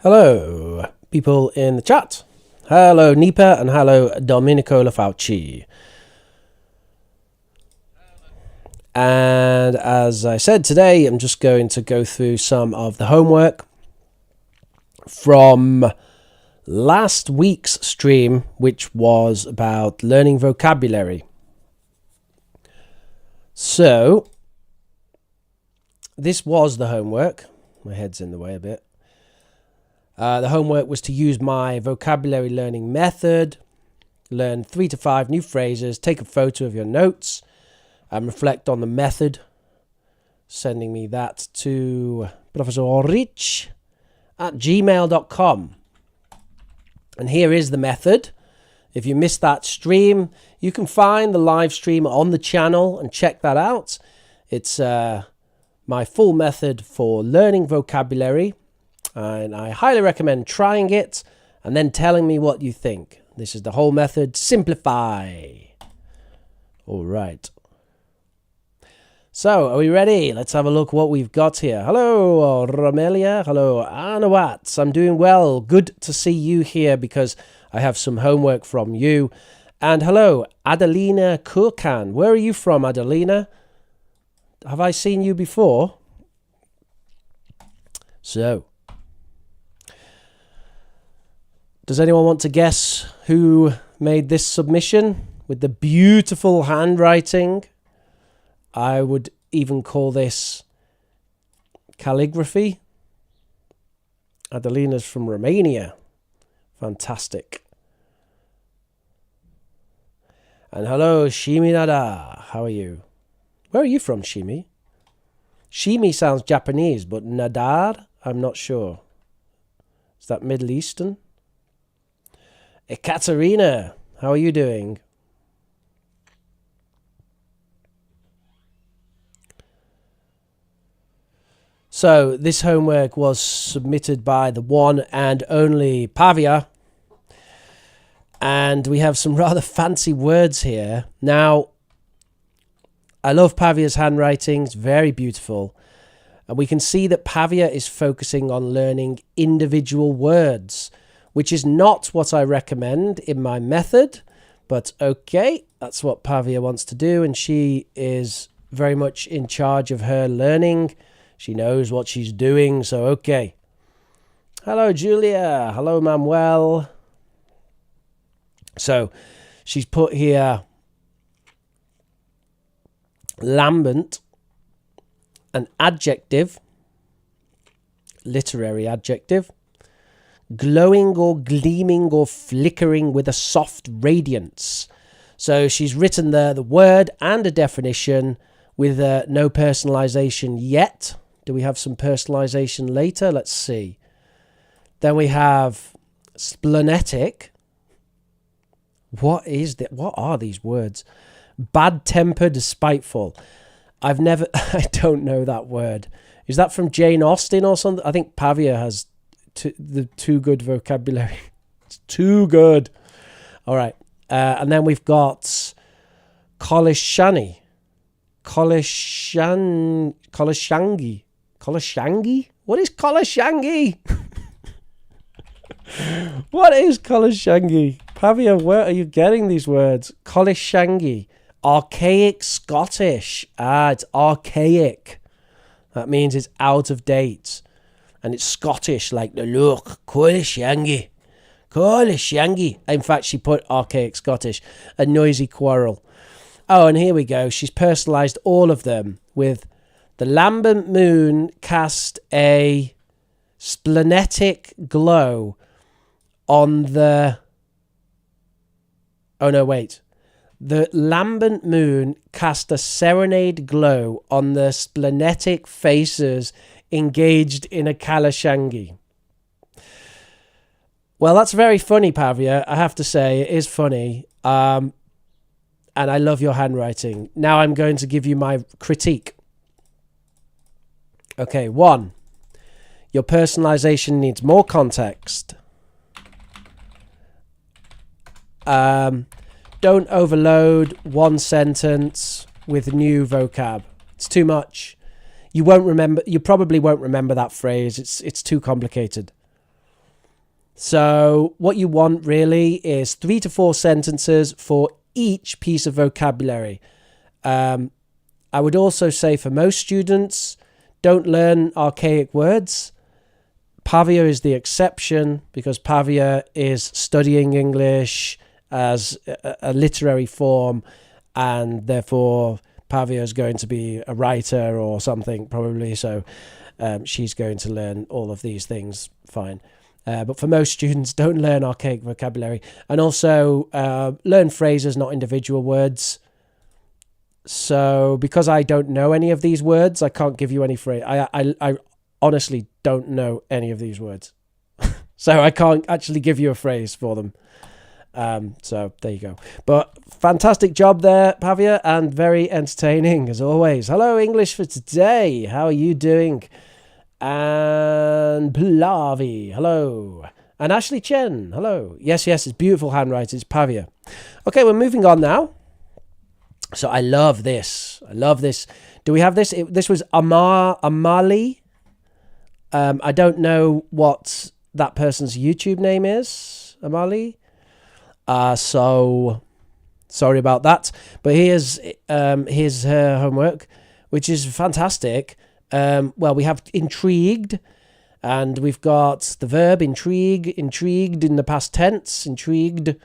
Hello, people in the chat. Hello, Nipa, and hello, Domenico Lafauci. And as I said today, I'm just going to go through some of the homework from last week's stream, which was about learning vocabulary. So, this was the homework. My head's in the way a bit. The homework was to use my vocabulary learning method, learn 3 to 5 new phrases, take a photo of your notes, and reflect on the method. Sending me that to professorrich@gmail.com. And here is the method. If you missed that stream, you can find the live stream on the channel and check that out. It's my full method for learning vocabulary. And I highly recommend trying it and then telling me what you think. This is the whole method. Simplify. All right. So, are we ready? Let's have a look what we've got here. Hello, Romelia. Hello, Anawat. I'm doing well. Good to see you here because I have some homework from you. And hello, Adelina Kurkan. Where are you from, Adelina? Have I seen you before? So, does anyone want to guess who made this submission with the beautiful handwriting? I would even call this calligraphy. Adelina's from Romania. Fantastic. And hello, Shimi Nada. How are you? Where are you from, Shimi? Shimi sounds Japanese, but Nadar, I'm not sure. Is that Middle Eastern? Ekaterina, how are you doing? So, this homework was submitted by the one and only Pavia. And we have some rather fancy words here. Now, I love Pavia's handwriting. It's very beautiful. And we can see that Pavia is focusing on learning individual words, which is not what I recommend in my method, but okay, that's what Pavia wants to do, and she is very much in charge of her learning. She knows what she's doing, so okay. Hello, Julia. Hello, Manuel. So, she's put here lambent, an adjective, literary adjective, glowing or gleaming or flickering with a soft radiance. So she's written there the word and a definition with no personalization yet. Do we have some personalization later? Let's see. Then we have splenetic. What is that? What are these words? Bad-tempered, spiteful. I don't know that word. Is that from Jane Austen or something? I think Pavia has the too good vocabulary. It's too good. All right. And then we've got Kolishani. Kolishangi. Kolishangi? What is Kolishangi? What is Kolishangi? Pavia, where are you getting these words? Kolishangi. Archaic Scottish. It's archaic. That means it's out of date. And it's Scottish, like the look. Kolishangi. Kolishangi. In fact, she put archaic Scottish. A noisy quarrel. Oh, and here we go. She's personalised all of them with the lambent moon cast a splenetic glow on the... Oh, no, wait. The lambent moon cast a serenade glow on the splenetic faces engaged in a Kolishangi. Well, that's very funny, Pavia. I have to say, it is funny. And I love your handwriting. Now I'm going to give you my critique. Okay, 1. Your personalization needs more context. Don't overload one sentence with new vocab. It's too much. You probably won't remember that phrase. It's too complicated. So what you want really is 3 to 4 sentences for each piece of vocabulary. I would also say for most students, don't learn archaic words. Pavia is the exception because Pavia is studying English as a literary form, and therefore Pavia is going to be a writer or something probably, so she's going to learn all of these things fine. But for most students, don't learn archaic vocabulary, and also learn phrases, not individual words. So because I don't know any of these words, I can't give you any phrase. I honestly don't know any of these words. So I can't actually give you a phrase for them. So there you go. But fantastic job there, Pavia, and very entertaining as always. Hello, English for today. How are you doing? And Plavi, hello. And Ashley Chen, hello. Yes, it's beautiful handwriting. It's Pavia. Okay, we're moving on now. So I love this. Do we have this? This was Amali. I don't know what that person's YouTube name is. Amali. So sorry about that. But here's her homework, which is fantastic. Well, we have intrigued, and we've got the verb intrigue, intrigued in the past tense, intrigued.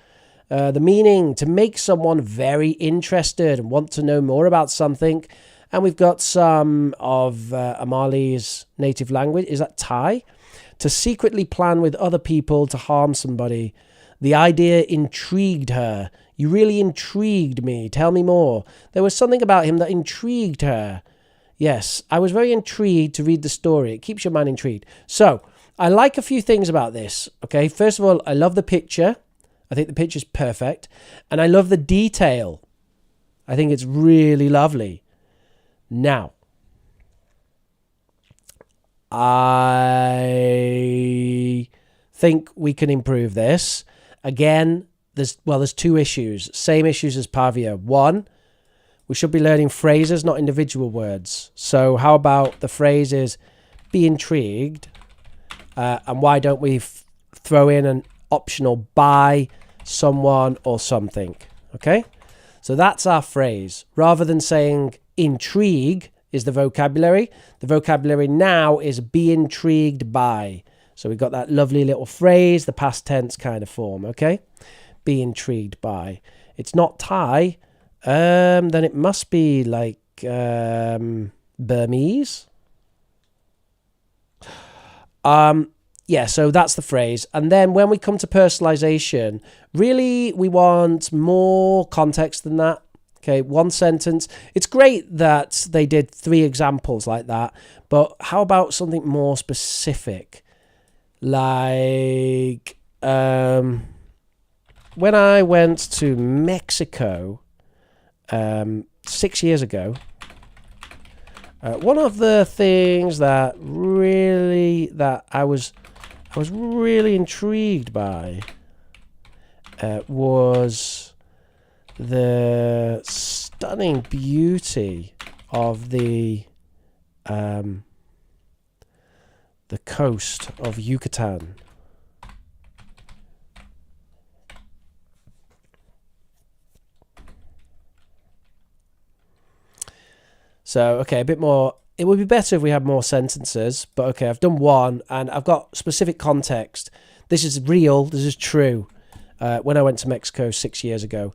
The meaning, to make someone very interested and want to know more about something. And we've got some of Amali's native language. Is that Thai? To secretly plan with other people to harm somebody. The idea intrigued her. You really intrigued me. Tell me more. There was something about him that intrigued her. Yes, I was very intrigued to read the story. It keeps your mind intrigued. So, I like a few things about this. Okay, first of all, I love the picture. I think the picture's perfect. And I love the detail. I think it's really lovely. Now, I think we can improve this. Again, there's two issues. Same issues as Pavia. One, we should be learning phrases, not individual words. So how about the phrase is be intrigued? And why don't we throw in an optional by someone or something? Okay, so that's our phrase. Rather than saying intrigue is the vocabulary now is be intrigued by. So we've got that lovely little phrase, the past tense kind of form. Okay, be intrigued by. It's not Thai, then it must be like Burmese. Yeah, so that's the phrase. And then when we come to personalization, really we want more context than that. Okay, one sentence. It's great that they did 3 examples like that, but how about something more specific? Like when I went to Mexico 6 years ago, one of the things that I was really intrigued by was the stunning beauty of the coast of Yucatan. So, okay, a bit more. It would be better if we had more sentences, but okay, I've done one, and I've got specific context. This is real, this is true. When I went to Mexico 6 years ago.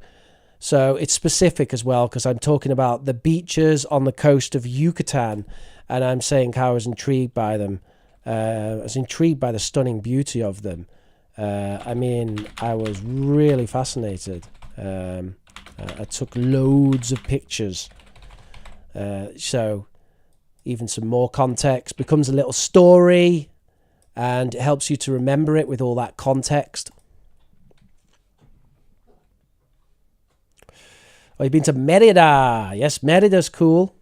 So it's specific as well, because I'm talking about the beaches on the coast of Yucatan, and I'm saying how I was intrigued by them. I was intrigued by the stunning beauty of them. I mean, I was really fascinated. I took loads of pictures. So even some more context becomes a little story, and it helps you to remember it with all that context. Oh, you've been to Merida. Yes, Merida's cool.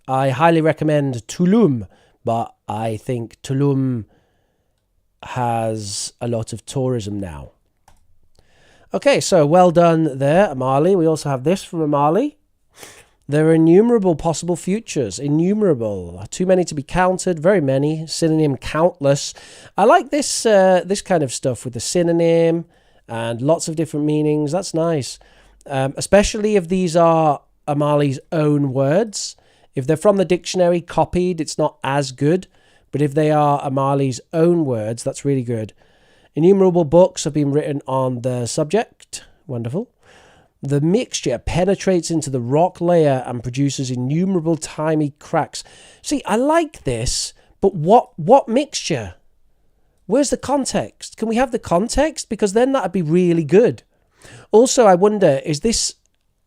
I highly recommend Tulum, but I think Tulum has a lot of tourism now. Okay, so well done there, Amali. We also have this from Amali. There are innumerable possible futures. Innumerable. Too many to be counted. Very many. Synonym countless. I like this this kind of stuff with the synonym and lots of different meanings. That's nice. Especially if these are Amali's own words. If they're from the dictionary copied, it's not as good. But if they are Amali's own words, that's really good. Innumerable books have been written on the subject. Wonderful. The mixture penetrates into the rock layer and produces innumerable tiny cracks. See, I like this, but what mixture? Where's the context? Can we have the context? Because then that'd be really good. Also, I wonder, is this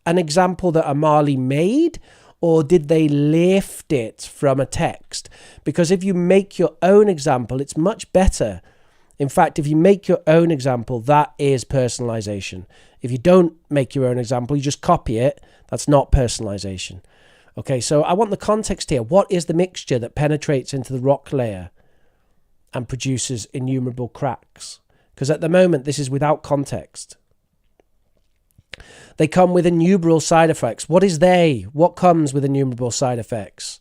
an example that Amali made, or did they lift it from a text? Because if you make your own example, it's much better. In fact, if you make your own example, that is personalization. If you don't make your own example, you just copy it. That's not personalization. Okay, so I want the context here. What is the mixture that penetrates into the rock layer and produces innumerable cracks? Because at the moment, this is without context. They come with innumerable side effects. What is they? What comes with innumerable side effects?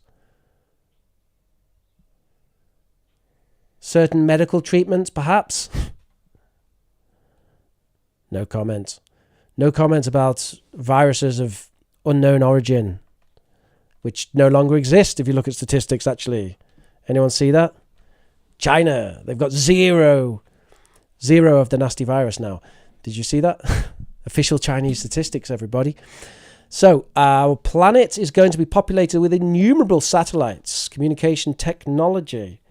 Certain medical treatments, perhaps? No comment. No comment about viruses of unknown origin, which no longer exist if you look at statistics, actually. Anyone see that? China, they've got zero of the nasty virus now. Did you see that? Official Chinese statistics, everybody. So our planet is going to be populated with innumerable satellites, communication technology.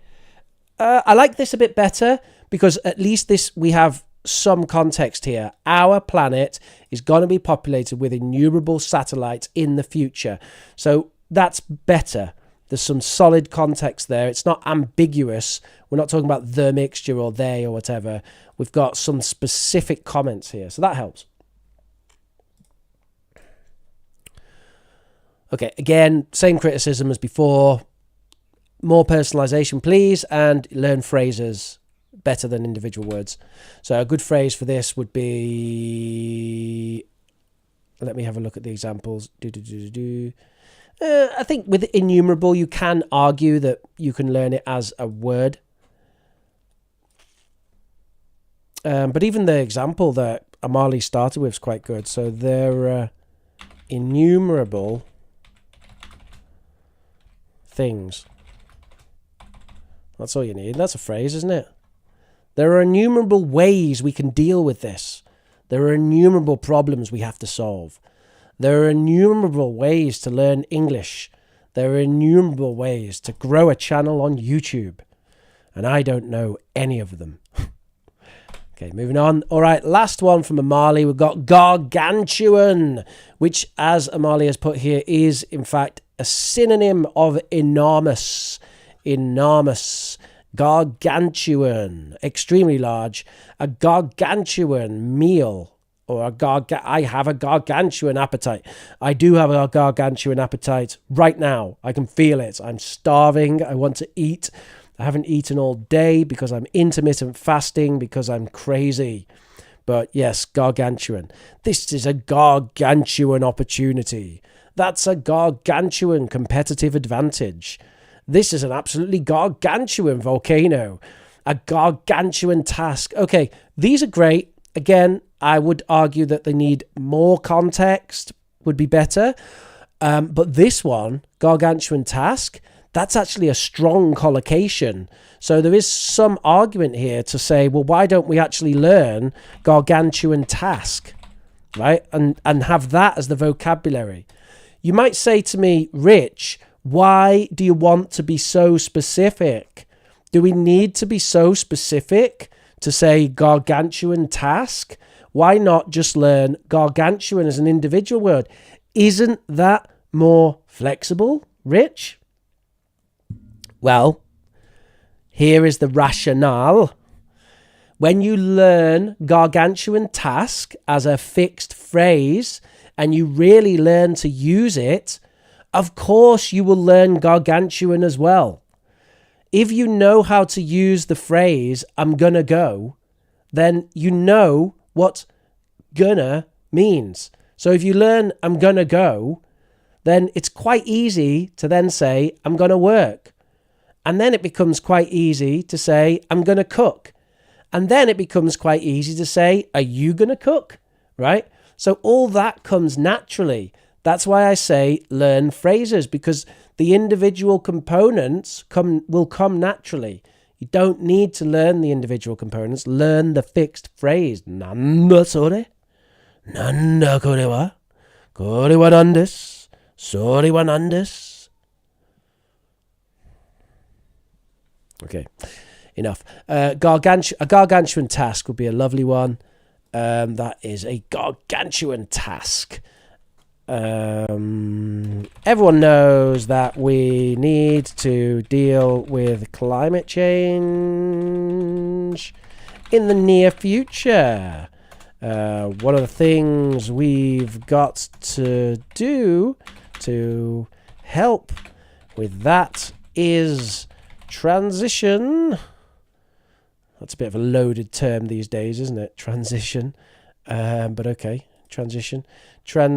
I like this a bit better because at least we have some context here. Our planet is going to be populated with innumerable satellites in the future. So that's better. There's some solid context there. It's not ambiguous. We're not talking about the mixture or they or whatever. We've got some specific comments here. So that helps. Okay, again, same criticism as before. More personalization, please, and learn phrases better than individual words. So a good phrase for this would be... Let me have a look at the examples. I think with innumerable, you can argue that you can learn it as a word. But even the example that Amali started with is quite good. So they're innumerable things. That's all you need. That's a phrase, isn't it? There are innumerable ways we can deal with this. There are innumerable problems we have to solve. There are innumerable ways to learn English. There are innumerable ways to grow a channel on YouTube. And I don't know any of them. Okay, moving on. All right, last one from Amali. We've got gargantuan, which, as Amali has put here, is, in fact, a synonym of enormous. Enormous. Gargantuan. Extremely large. A gargantuan meal. Or I have a gargantuan appetite. I do have a gargantuan appetite right now. I can feel it. I'm starving. I want to eat. I haven't eaten all day because I'm intermittent fasting, because I'm crazy. But yes, gargantuan. This is a gargantuan opportunity. That's a gargantuan competitive advantage. This is an absolutely gargantuan volcano. A gargantuan task. Okay, these are great. Again, I would argue that they need more context, would be better. But this one, gargantuan task, that's actually a strong collocation. So there is some argument here to say, well, why don't we actually learn gargantuan task, right? And have that as the vocabulary. You might say to me, Rich, why do you want to be so specific? Do we need to be so specific to say gargantuan task? Why not just learn gargantuan as an individual word? Isn't that more flexible, Rich? Well, here is the rationale. When you learn gargantuan task as a fixed phrase and you really learn to use it, of course you will learn gargantuan as well. If you know how to use the phrase, I'm gonna go, then you know what gonna means. So if you learn I'm gonna go, then it's quite easy to then say, I'm going to work. And then it becomes quite easy to say, I'm going to cook. And then it becomes quite easy to say, are you going to cook? Right? So all that comes naturally. That's why I say learn phrases, because the individual components will come naturally. You don't need to learn the individual components. Learn the fixed phrase. Nanda sore, nanda kore wa, kore wa nan desu, sore wa nan desu. Okay, enough. A gargantuan task would be a lovely one. That is a gargantuan task. Everyone knows that we need to deal with climate change in the near future. One of the things we've got to do to help with that is transition. That's a bit of a loaded term these days, isn't it? Transition. But okay, transition to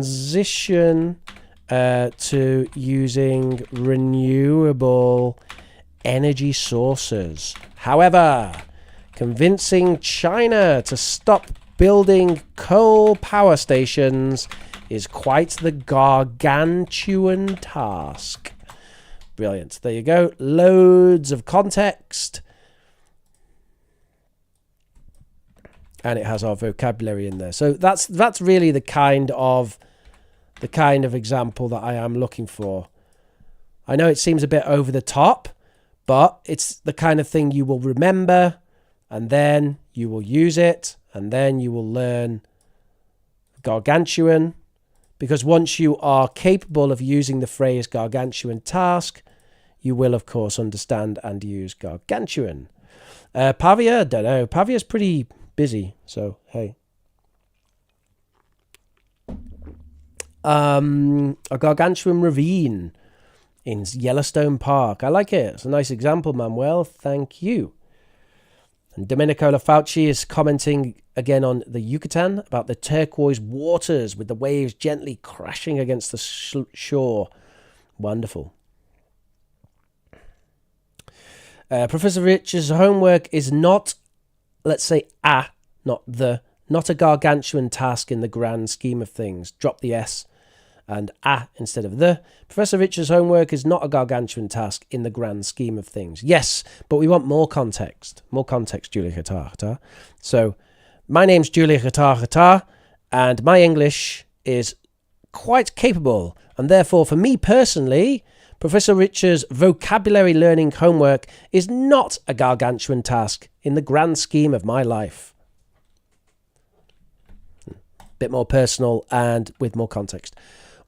using renewable energy sources. However, convincing China to stop building coal power stations is quite the gargantuan task. Brilliant. There you go. Loads of context. And it has our vocabulary in there. So that's really the kind of example that I am looking for. I know it seems a bit over the top, but it's the kind of thing you will remember, and then you will use it, and then you will learn gargantuan, because once you are capable of using the phrase gargantuan task, you will, of course, understand and use gargantuan. Pavia, don't know. Pavia's pretty busy, so hey. A gargantuan ravine in Yellowstone Park. I like it. It's a nice example, Manuel. Thank you. And Domenico Lafauci is commenting again on the Yucatan about the turquoise waters with the waves gently crashing against the shore. Wonderful. Professor Rich's homework is not, let's say, not a gargantuan task in the grand scheme of things. Drop the S and instead of the. Professor Rich's homework is not a gargantuan task in the grand scheme of things. Yes, but we want more context. More context, Julia Qatar. So, my name's Julia Qatar, and my English is quite capable. And therefore, for me personally, Professor Rich's vocabulary learning homework is not a gargantuan task in the grand scheme of my life. Bit more personal and with more context.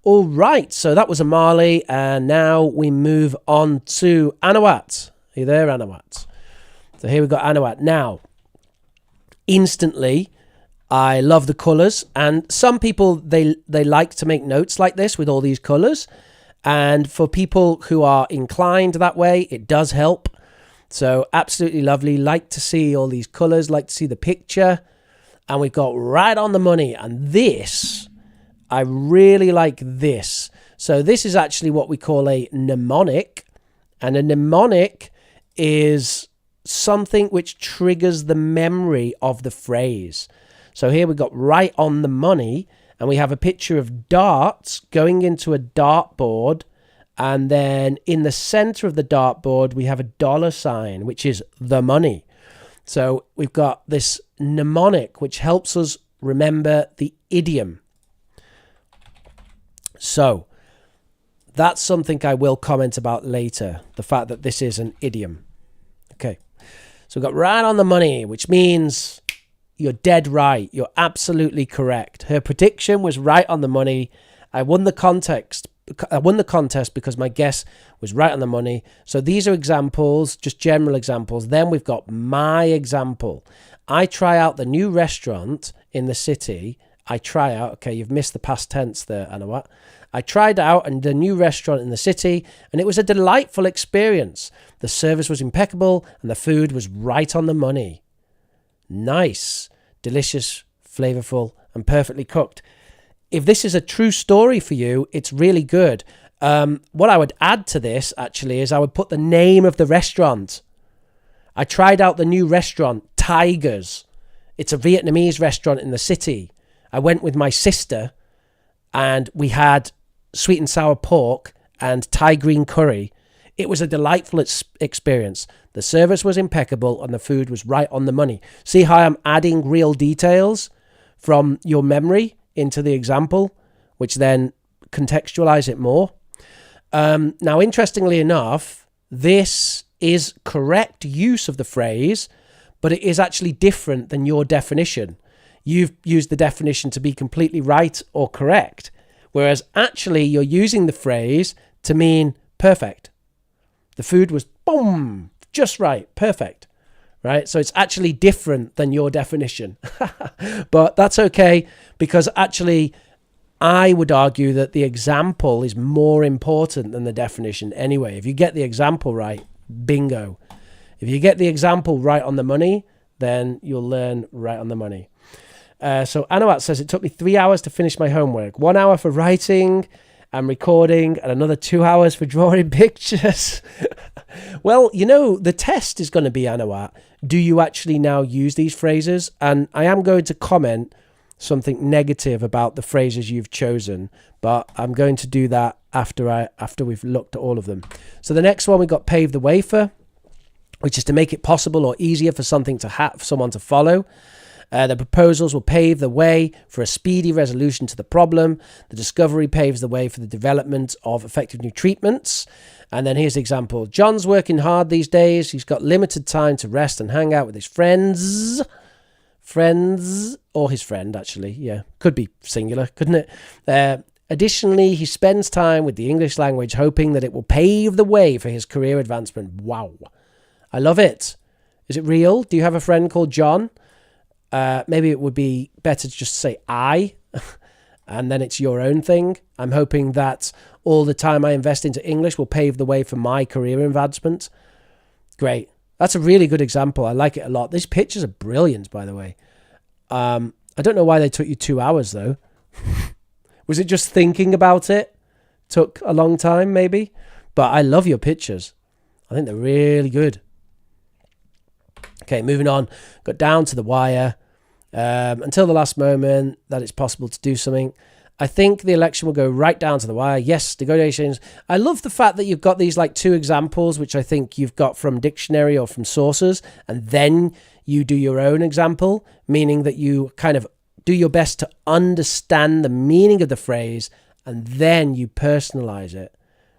All right, so that was Amali, and now we move on to Anawat. Are you there, Anawat? So here we've got Anawat. Now, instantly, I love the colours, and some people, they like to make notes like this with all these colours, and for people who are inclined that way, it does help. So absolutely lovely. Like to see all these colours, like to see the picture. And we've got right on the money. And this, I really like this. So this is actually what we call a mnemonic. And a mnemonic is something which triggers the memory of the phrase. So here we've got right on the money. And we have a picture of darts going into a dartboard. And then in the center of the dartboard, we have a dollar sign, which is the money. So we've got this mnemonic, which helps us remember the idiom. So that's something I will comment about later, the fact that this is an idiom. Okay, so we've got right on the money, which means you're dead right. You're absolutely correct. Her prediction was right on the money. I won the contest because my guess was right on the money. So these are examples, just general examples. Then we've got my example. I try out the new restaurant in the city. Okay, you've missed the past tense there, Anawat. I tried out the new restaurant in the city, and it was a delightful experience. The service was impeccable, and the food was right on the money. Nice, delicious, flavorful, and perfectly cooked. if this is a true story for you, it's really good. What I would add to this, actually, is I would put the name of the restaurant. I tried out the new restaurant, Tigers. It's a Vietnamese restaurant in the city. I went with my sister and we had sweet and sour pork and Thai green curry. It was a delightful experience. The service was impeccable and the food was right on the money. See how I'm adding real details from your memory into the example, which then contextualize it more. Now, interestingly enough, this is correct use of the phrase, but it is actually different than your definition. You've used the definition to be completely right or correct, whereas actually you're using the phrase to mean perfect. The food was, boom, just right, perfect, right? So it's actually different than your definition. But that's okay, because actually I would argue that the example is more important than the definition anyway. If you get the example right, bingo. If you get the example right on the money, then you'll learn right on the money. So Anawat says, it took me 3 hours to finish my homework. 1 hour for writing and recording and another 2 hours for drawing pictures. Well, you know, the test is going to be, Anawat, do you actually now use these phrases? And I am going to comment something negative about the phrases you've chosen, but I'm going to do that after we've looked at all of them. So the next one, we got pave the way for, which is to make it possible or easier for something to have someone to follow. The proposals will pave the way for a speedy resolution to the problem. The discovery paves the way for the development of effective new treatments. And then here's the example. John's working hard these days. He's got limited time to rest and hang out with his friends, or his friend, actually. Yeah, could be singular, couldn't it? Additionally, he spends time with the English language, hoping that it will pave the way for his career advancement. Wow. I love it. Is it real? Do you have a friend called John? Maybe it would be better to just say I, and then it's your own thing. I'm hoping that all the time I invest into English will pave the way for my career advancement. Great. That's a really good example. I like it a lot. These pictures are brilliant, by the way. I don't know why they took you 2 hours, though. Was it just thinking about it? Took a long time, maybe? But I love your pictures. I think they're really good. Okay, moving on. Got down to the wire. Until the last moment that it's possible to do something. I think the election will go right down to the wire. Yes, negotiations. I love the fact that you've got these like two examples, which I think you've got from dictionary or from sources, and then you do your own example, meaning that you kind of do your best to understand the meaning of the phrase, and then you personalize it,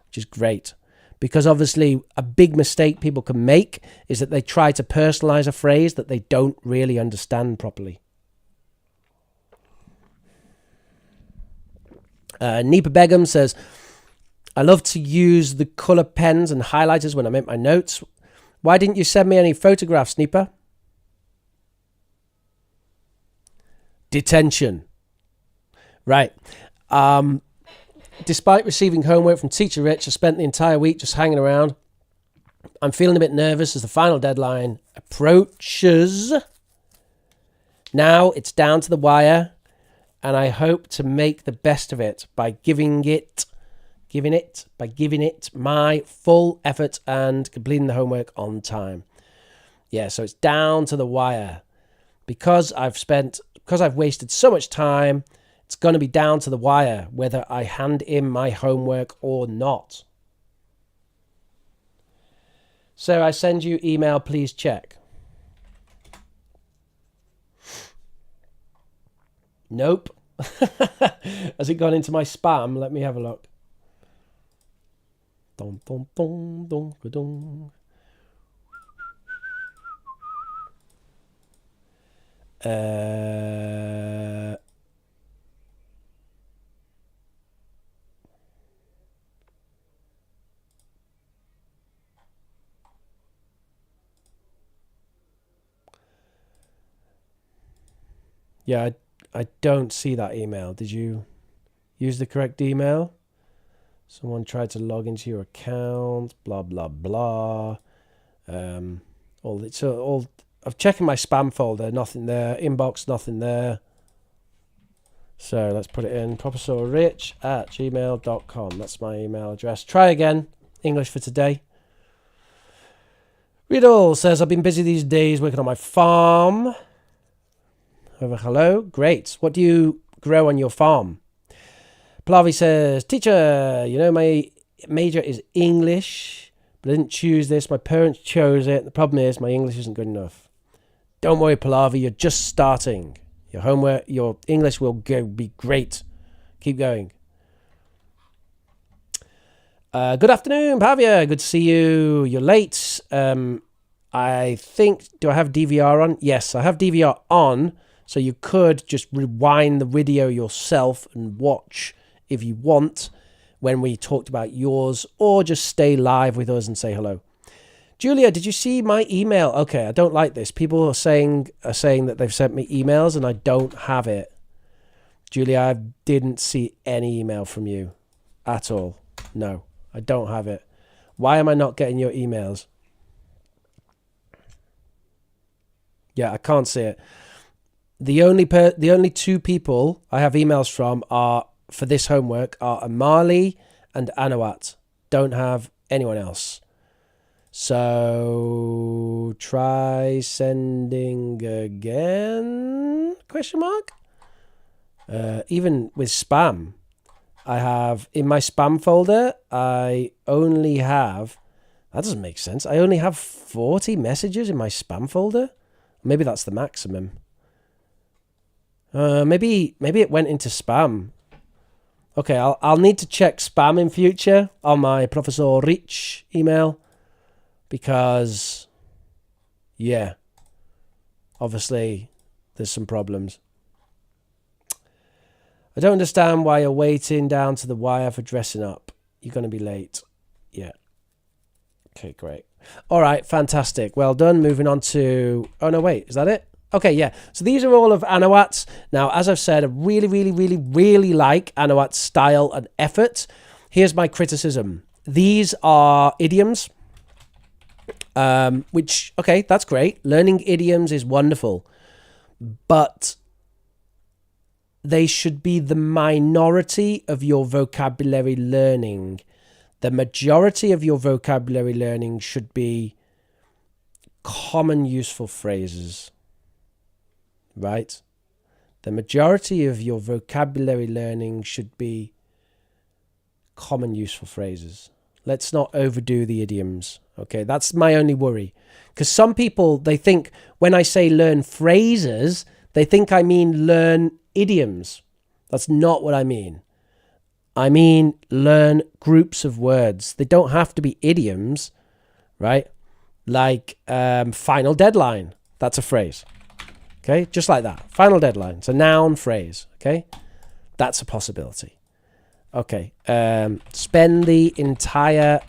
which is great. Because obviously a big mistake people can make is that they try to personalize a phrase that they don't really understand properly. Nipa Begum says, I love to use the colour pens and highlighters when I make my notes. Why didn't you send me any photographs, Nipa? Detention. Right. Despite receiving homework from Teacher Rich, I spent the entire week just hanging around. I'm feeling a bit nervous as the final deadline approaches. Now it's down to the wire, and I hope to make the best of it by giving it my full effort and completing the homework on time. Yeah, so it's down to the wire. Because I've wasted so much time, it's going to be down to the wire whether I hand in my homework or not. So I send you email, please check. Nope. Has it gone into my spam? Let me have a look. Dun, dun, dun, dun, dun. Yeah, I don't see that email. Did you use the correct email? Someone tried to log into your account, blah, blah, blah. I'm checking my spam folder, nothing there. Inbox, nothing there. So let's put it in, professorrich@gmail.com. That's my email address. Try again. English for today. Riddle says, I've been busy these days working on my farm. Over hello. Great. What do you grow on your farm? Pallavi says, teacher, you know my major is English, but I didn't choose this. My parents chose it. The problem is my English isn't good enough. Don't worry, Pallavi. You're just starting. Your homework, your English will be great. Keep going. Good afternoon, Pavia. Good to see you. You're late. I think, do I have DVR on? Yes, I have DVR on. So you could just rewind the video yourself and watch if you want when we talked about yours, or just stay live with us and say hello. Julia, did you see my email? Okay, I don't like this. People are saying that they've sent me emails and I don't have it. Julia, I didn't see any email from you at all. No, I don't have it. Why am I not getting your emails? Yeah, I can't see it. The only two people I have emails from are for this homework are Amali and Anawat. Don't have anyone else. So try sending again? Question mark? Even with spam, I have in my spam folder, I only have, that doesn't make sense. I only have 40 messages in my spam folder. Maybe that's the maximum. Maybe it went into spam. Okay, I'll need to check spam in future on my Professor Rich email. Because, yeah, obviously there's some problems. I don't understand why you're waiting down to the wire for dressing up. You're going to be late. Yeah. Okay, great. All right, fantastic. Well done. Moving on to... Oh, no, wait. Is that it? Okay, yeah. So these are all of Anawat's. Now, as I've said, I really, really, really, really like Anawat's style and effort. Here's my criticism. These are idioms. Which, okay, that's great. Learning idioms is wonderful. But they should be the minority of your vocabulary learning. The majority of your vocabulary learning should be common useful phrases. Right? The majority of your vocabulary learning should be common useful phrases. Let's not overdo the idioms. Okay, that's my only worry. Because some people, they think when I say learn phrases, they think I mean learn idioms. That's not what I mean. I mean learn groups of words. They don't have to be idioms, right? Like final deadline. That's a phrase. Okay, just like that. Final deadline. It's a noun phrase. Okay, that's a possibility. Okay, spend the entire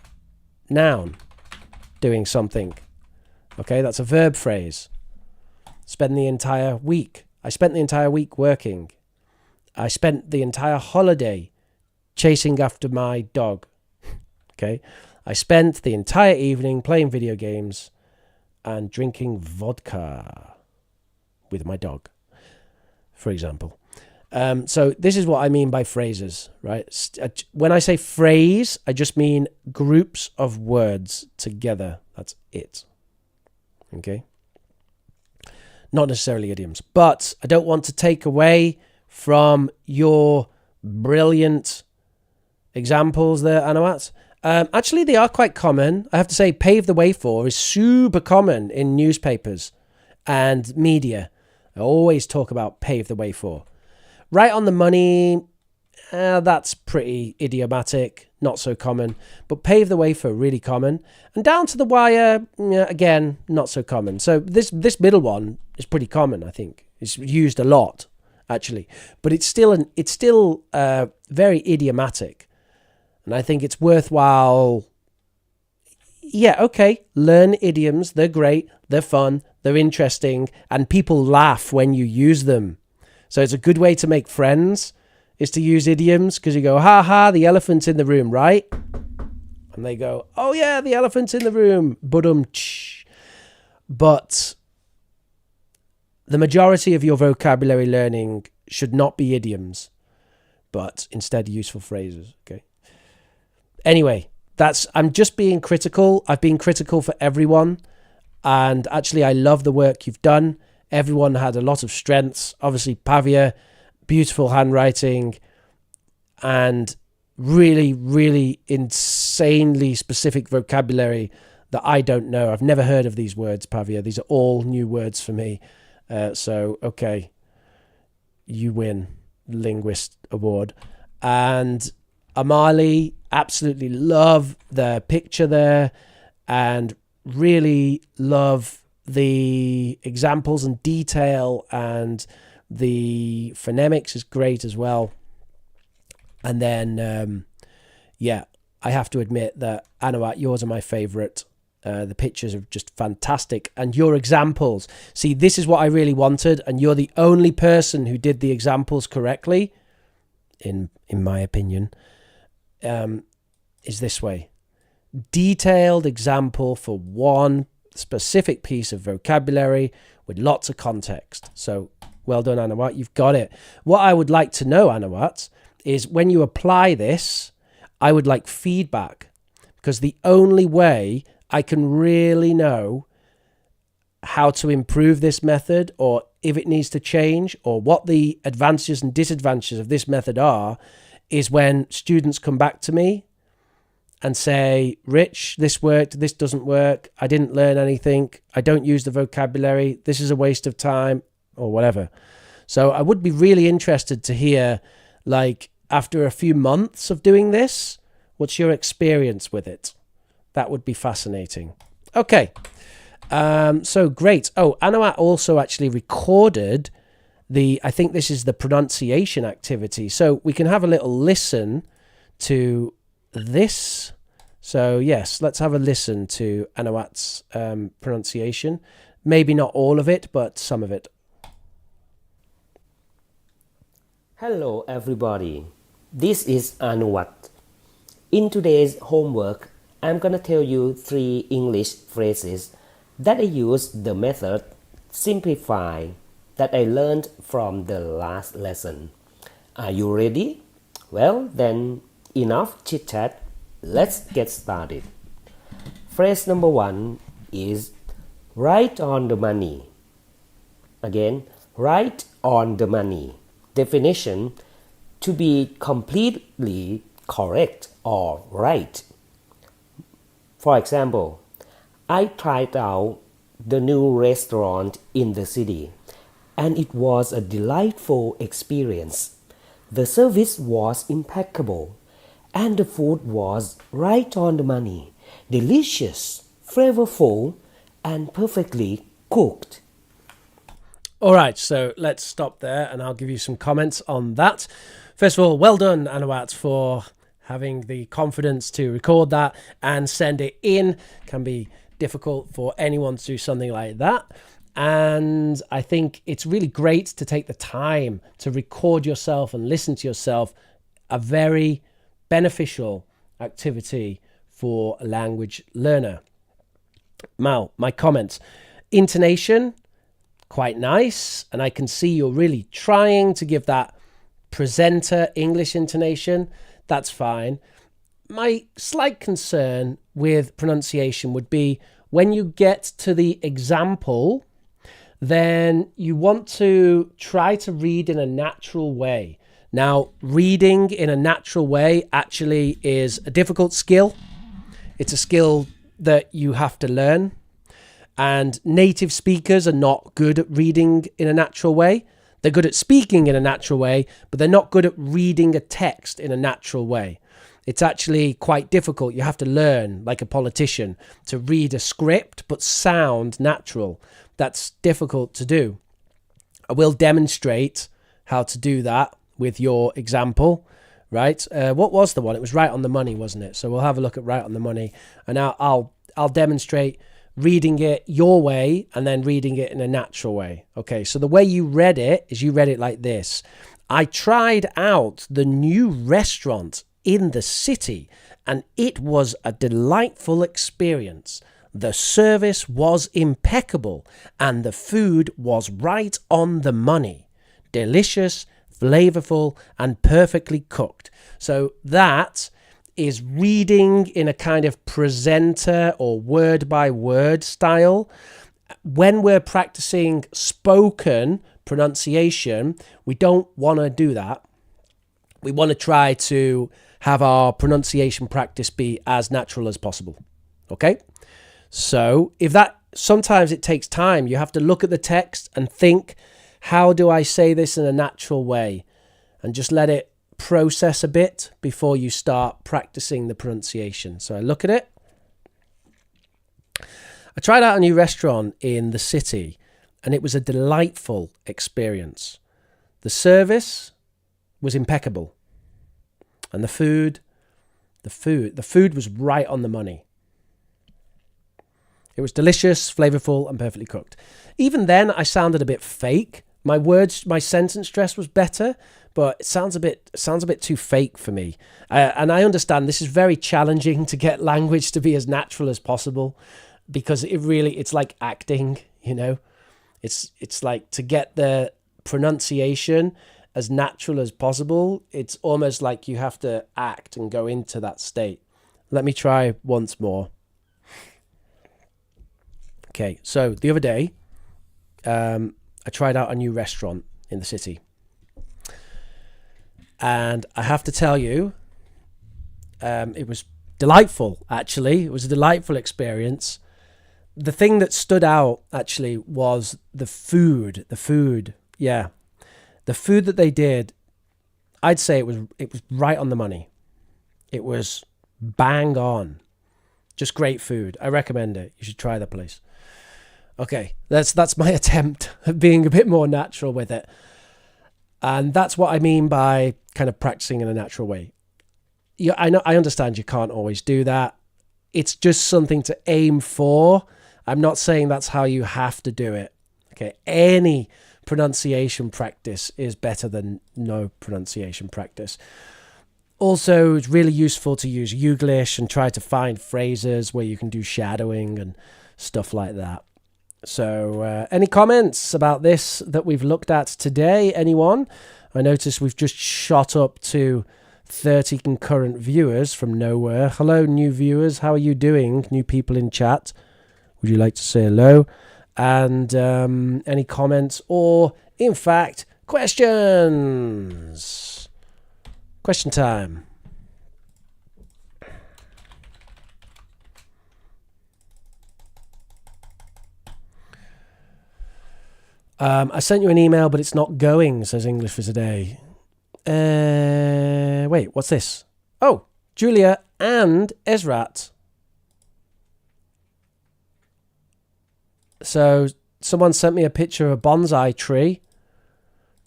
noun doing something. Okay, that's a verb phrase. Spend the entire week. I spent the entire week working. I spent the entire holiday chasing after my dog. Okay, I spent the entire evening playing video games and drinking vodka with my dog, for example. So this is what I mean by phrases, right? When I say phrase, I just mean groups of words together. That's it. Okay? Not necessarily idioms. But I don't want to take away from your brilliant examples there, Anawat. Actually, they are quite common. I have to say, pave the way for is super common in newspapers and media. I always talk about pave the way for. Right on the money, that's pretty idiomatic, not so common. But pave the way for, really common. And down to the wire, again, not so common. So this middle one is pretty common, I think. It's used a lot, actually. But it's still very idiomatic. And I think it's worthwhile. Yeah, okay, learn idioms. They're great. They're fun. They're interesting. And people laugh when you use them. So it's a good way to make friends is to use idioms because you go, ha ha, the elephant's in the room, right? And they go, oh yeah, the elephant's in the room. But the majority of your vocabulary learning should not be idioms, but instead useful phrases. Okay. Anyway, I'm just being critical. I've been critical for everyone. And actually, I love the work you've done. Everyone had a lot of strengths. Obviously, Pavia, beautiful handwriting, and really, really insanely specific vocabulary that I don't know. I've never heard of these words, Pavia. These are all new words for me. So, okay, you win Linguist Award. And Amali, absolutely love the picture there and really love the examples and detail, and the phonemics is great as well. And then, I have to admit that, Anawat, yours are my favorite. The pictures are just fantastic. And your examples, see, this is what I really wanted. And you're the only person who did the examples correctly, in my opinion, is this way. Detailed example for one specific piece of vocabulary with lots of context. So well done, Anawat. You've got it. What I would like to know, Anawat, is when you apply this, I would like feedback, because the only way I can really know how to improve this method, or if it needs to change, or what the advantages and disadvantages of this method are, is when students come back to me and say, Rich, this worked, this doesn't work, I didn't learn anything, I don't use the vocabulary, this is a waste of time, or whatever. So I would be really interested to hear, like, after a few months of doing this, what's your experience with it? That would be fascinating. Okay, so great. Oh, Anawat also actually recorded I think this is the pronunciation activity. So we can have a little listen to this. So yes, let's have a listen to Anawat's pronunciation. Maybe not all of it, but some of it. Hello everybody, this is Anawat. In today's homework, I'm gonna tell you 3 English phrases that I use the method simplify that I learned from the last lesson. Are you ready? Well, then enough chit chat. Let's get started. Phrase number 1 is right on the money. Again, right on the money. Definition: to be completely correct or right. For example, I tried out the new restaurant in the city, and it was a delightful experience. The service was impeccable, and the food was right on the money, delicious, flavorful, and perfectly cooked. All right, so let's stop there and I'll give you some comments on that. First of all, well done, Anawat, for having the confidence to record that and send it in. Can be difficult for anyone to do something like that. And I think it's really great to take the time to record yourself and listen to yourself. A very beneficial activity for a language learner. Now, my comments. Intonation, quite nice. And I can see you're really trying to give that presenter English intonation. That's fine. My slight concern with pronunciation would be when you get to the example, then you want to try to read in a natural way. Now, reading in a natural way actually is a difficult skill. It's a skill that you have to learn. And native speakers are not good at reading in a natural way. They're good at speaking in a natural way, but they're not good at reading a text in a natural way. It's actually quite difficult. You have to learn, like a politician, to read a script but sound natural. That's difficult to do. I will demonstrate how to do that with your example, right? What was the one? It was right on the money, wasn't it? So we'll have a look at right on the money, and I'll demonstrate reading it your way and then reading it in a natural way. Okay, so the way you read it is you read it like this. I tried out the new restaurant in the city and it was a delightful experience. The service was impeccable and the food was right on the money. Delicious, flavorful, and perfectly cooked. So that is reading in a kind of presenter or word by word style. When we're practicing spoken pronunciation, we don't want to do that. We want to try to have our pronunciation practice be as natural as possible. Okay? So if that, sometimes it takes time. You have to look at the text and think, how do I say this in a natural way? And just let it process a bit before you start practicing the pronunciation. So I look at it. I tried out a new restaurant in the city and it was a delightful experience. The service was impeccable. And the food was right on the money. It was delicious, flavorful, and perfectly cooked. Even then, I sounded a bit fake. My sentence stress was better, but it sounds a bit too fake for me. And I understand this is very challenging to get language to be as natural as possible, because it's like acting, you know. It's like to get the pronunciation as natural as possible. It's almost like you have to act and go into that state. Let me try once more. Okay, so the other day, I tried out a new restaurant in the city. And I have to tell you, it was delightful, actually. It was a delightful experience. The thing that stood out, actually, was the food. Yeah. The food that they did, I'd say it was right on the money. It was bang on. Just great food. I recommend it. You should try the place. Okay, that's my attempt at being a bit more natural with it. And that's what I mean by kind of practicing in a natural way. Yeah, I understand you can't always do that. It's just something to aim for. I'm not saying that's how you have to do it. Okay, any pronunciation practice is better than no pronunciation practice. Also, it's really useful to use Youglish and try to find phrases where you can do shadowing and stuff like that. So any comments about this that we've looked at today? Anyone? I notice we've just shot up to 30 concurrent viewers from nowhere. Hello, new viewers. How are you doing? New people in chat. Would you like to say hello? And any comments or, in fact, questions? Question time. I sent you an email, but it's not going, says English for Today. Wait, what's this? Oh, Julia and Ezrat. So someone sent me a picture of a bonsai tree.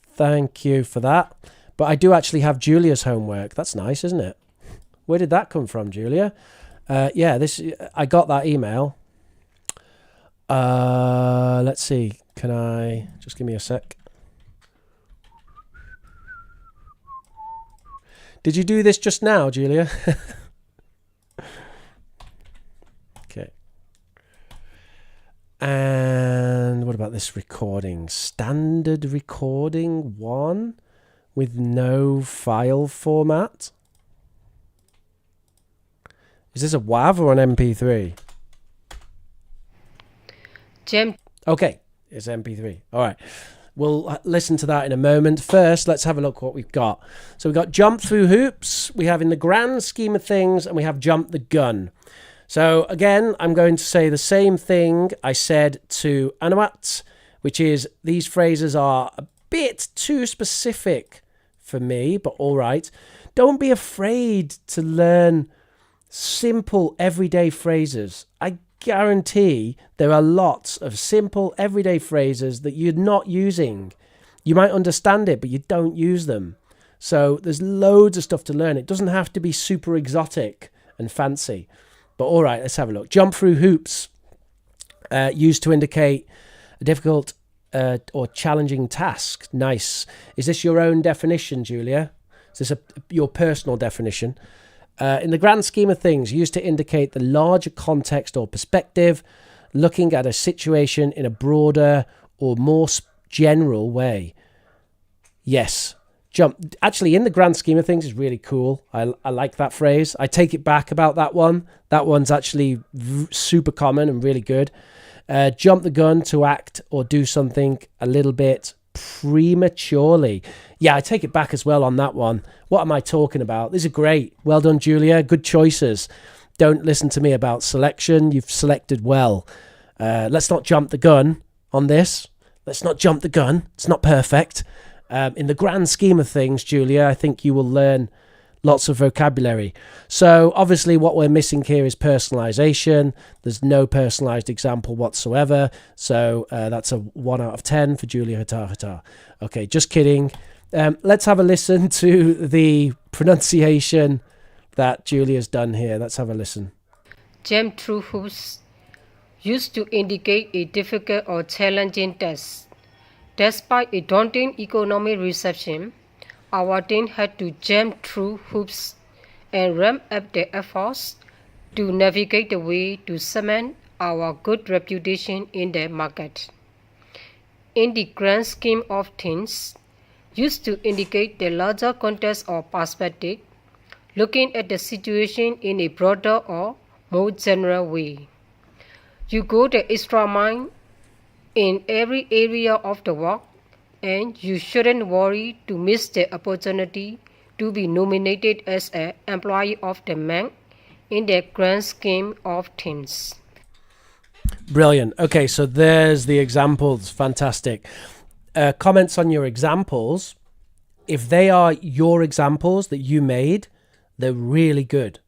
Thank you for that. But I do actually have Julia's homework. That's nice, isn't it? Where did that come from, Julia? Yeah, I got that email. Let's see. Can I just give me a sec? Did you do this just now, Julia? Okay. And what about this recording? Standard recording 1 with no file format. Is this a WAV or an MP3? Jim. Okay, it's MP3. All right. We'll listen to that in a moment. First, let's have a look what we've got. So we've got Jump Through Hoops. We have In the Grand Scheme of Things, and we have Jump the Gun. So again, I'm going to say the same thing I said to Anuat, which is these phrases are a bit too specific for me, but all right. Don't be afraid to learn simple everyday phrases. I guarantee there are lots of simple everyday phrases that you're not using. You might understand it, but you don't use them. So there's loads of stuff to learn. It doesn't have to be super exotic and fancy. But all right, let's have a look. Jump through hoops, used to indicate a difficult or challenging task. Nice. Is this your own definition, Julia? Is this your personal definition? In the grand scheme of things, used to indicate the larger context or perspective, looking at a situation in a broader or more general way. Yes, jump. Actually, in the grand scheme of things, is really cool. I like that phrase. I take it back about that one. That one's actually super common and really good. Jump the gun to act or do something a little bit prematurely. Yeah, I take it back as well on that one. What am I talking about? These are great. Well done, Julia. Good choices. Don't listen to me about selection. You've selected well. Let's not jump the gun on this. Let's not jump the gun. It's not perfect. In the grand scheme of things, Julia, I think you will learn lots of vocabulary. So obviously what we're missing here is personalization. There's no personalized example whatsoever. So that's a 1 out of 10 for Julia Hata Hata. Okay, just kidding. Let's have a listen to the pronunciation that Julia's done here. Let's have a listen. Jump through hoops used to indicate a difficult or challenging test. Despite a daunting economic reception, our team had to jump through hoops and ramp up their efforts to navigate the way to cement our good reputation in the market. In the grand scheme of things, used to indicate the larger context or perspective, looking at the situation in a broader or more general way. You go the extra mile in every area of the work, and you shouldn't worry to miss the opportunity to be nominated as an employee of the month in the grand scheme of things. Brilliant. Okay, so there's the examples. Fantastic. Comments on your examples. If they are your examples that you made, they're really good.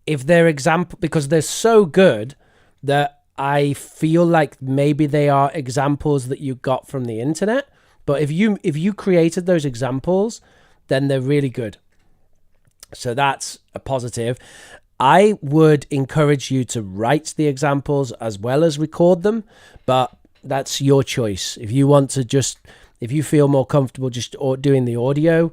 If they're because they're so good that I feel like maybe they are examples that you got from the internet. But if you created those examples, then they're really good. So that's a positive. I would encourage you to write the examples as well as record them, but that's your choice. If you want to if you feel more comfortable just doing the audio,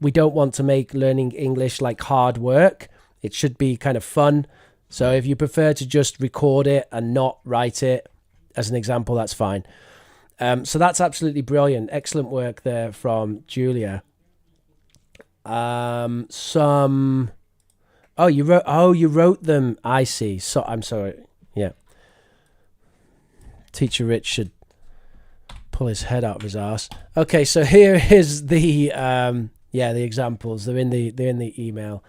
we don't want to make learning English like hard work. It should be kind of fun. So if you prefer to just record it and not write it as an example, that's fine. So that's absolutely brilliant. Excellent work there from Julia. You wrote them. I see. So I'm sorry. Yeah. Teacher Rich should pull his head out of his ass. Okay, so here is the the examples. They're in the email.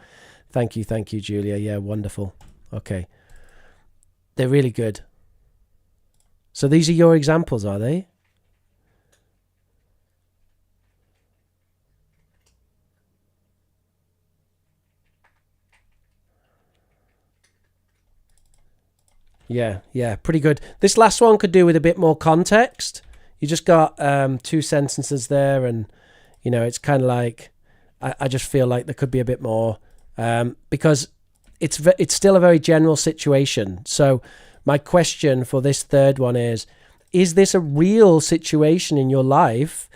Thank you, Julia. Yeah, wonderful. Okay. They're really good. So these are your examples, are they? Yeah, pretty good. This last one could do with a bit more context. You just got 2 sentences there, and it's kind of like I just feel like there could be a bit more because it's still a very general situation. So my question for this third one is this a real situation in your life?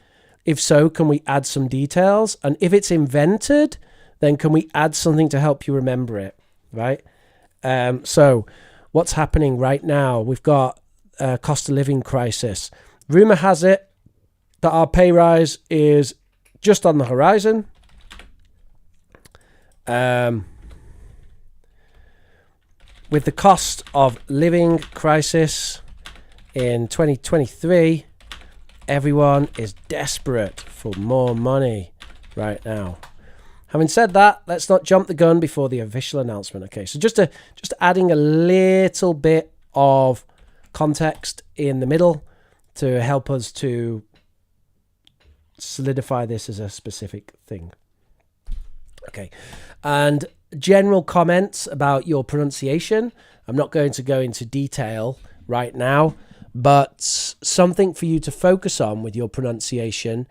If so, can we add some details? And if it's invented, then can we add something to help you remember it, right? So what's happening right now? We've got a cost of living crisis. Rumor has it that our pay rise is just on the horizon. With the cost of living crisis in 2023, everyone is desperate for more money right now. Having said that, let's not jump the gun before the official announcement. Okay, so just adding a little bit of context in the middle to help us to solidify this as a specific thing. Okay, and general comments about your pronunciation. I'm not going to go into detail right now, but something for you to focus on with your pronunciation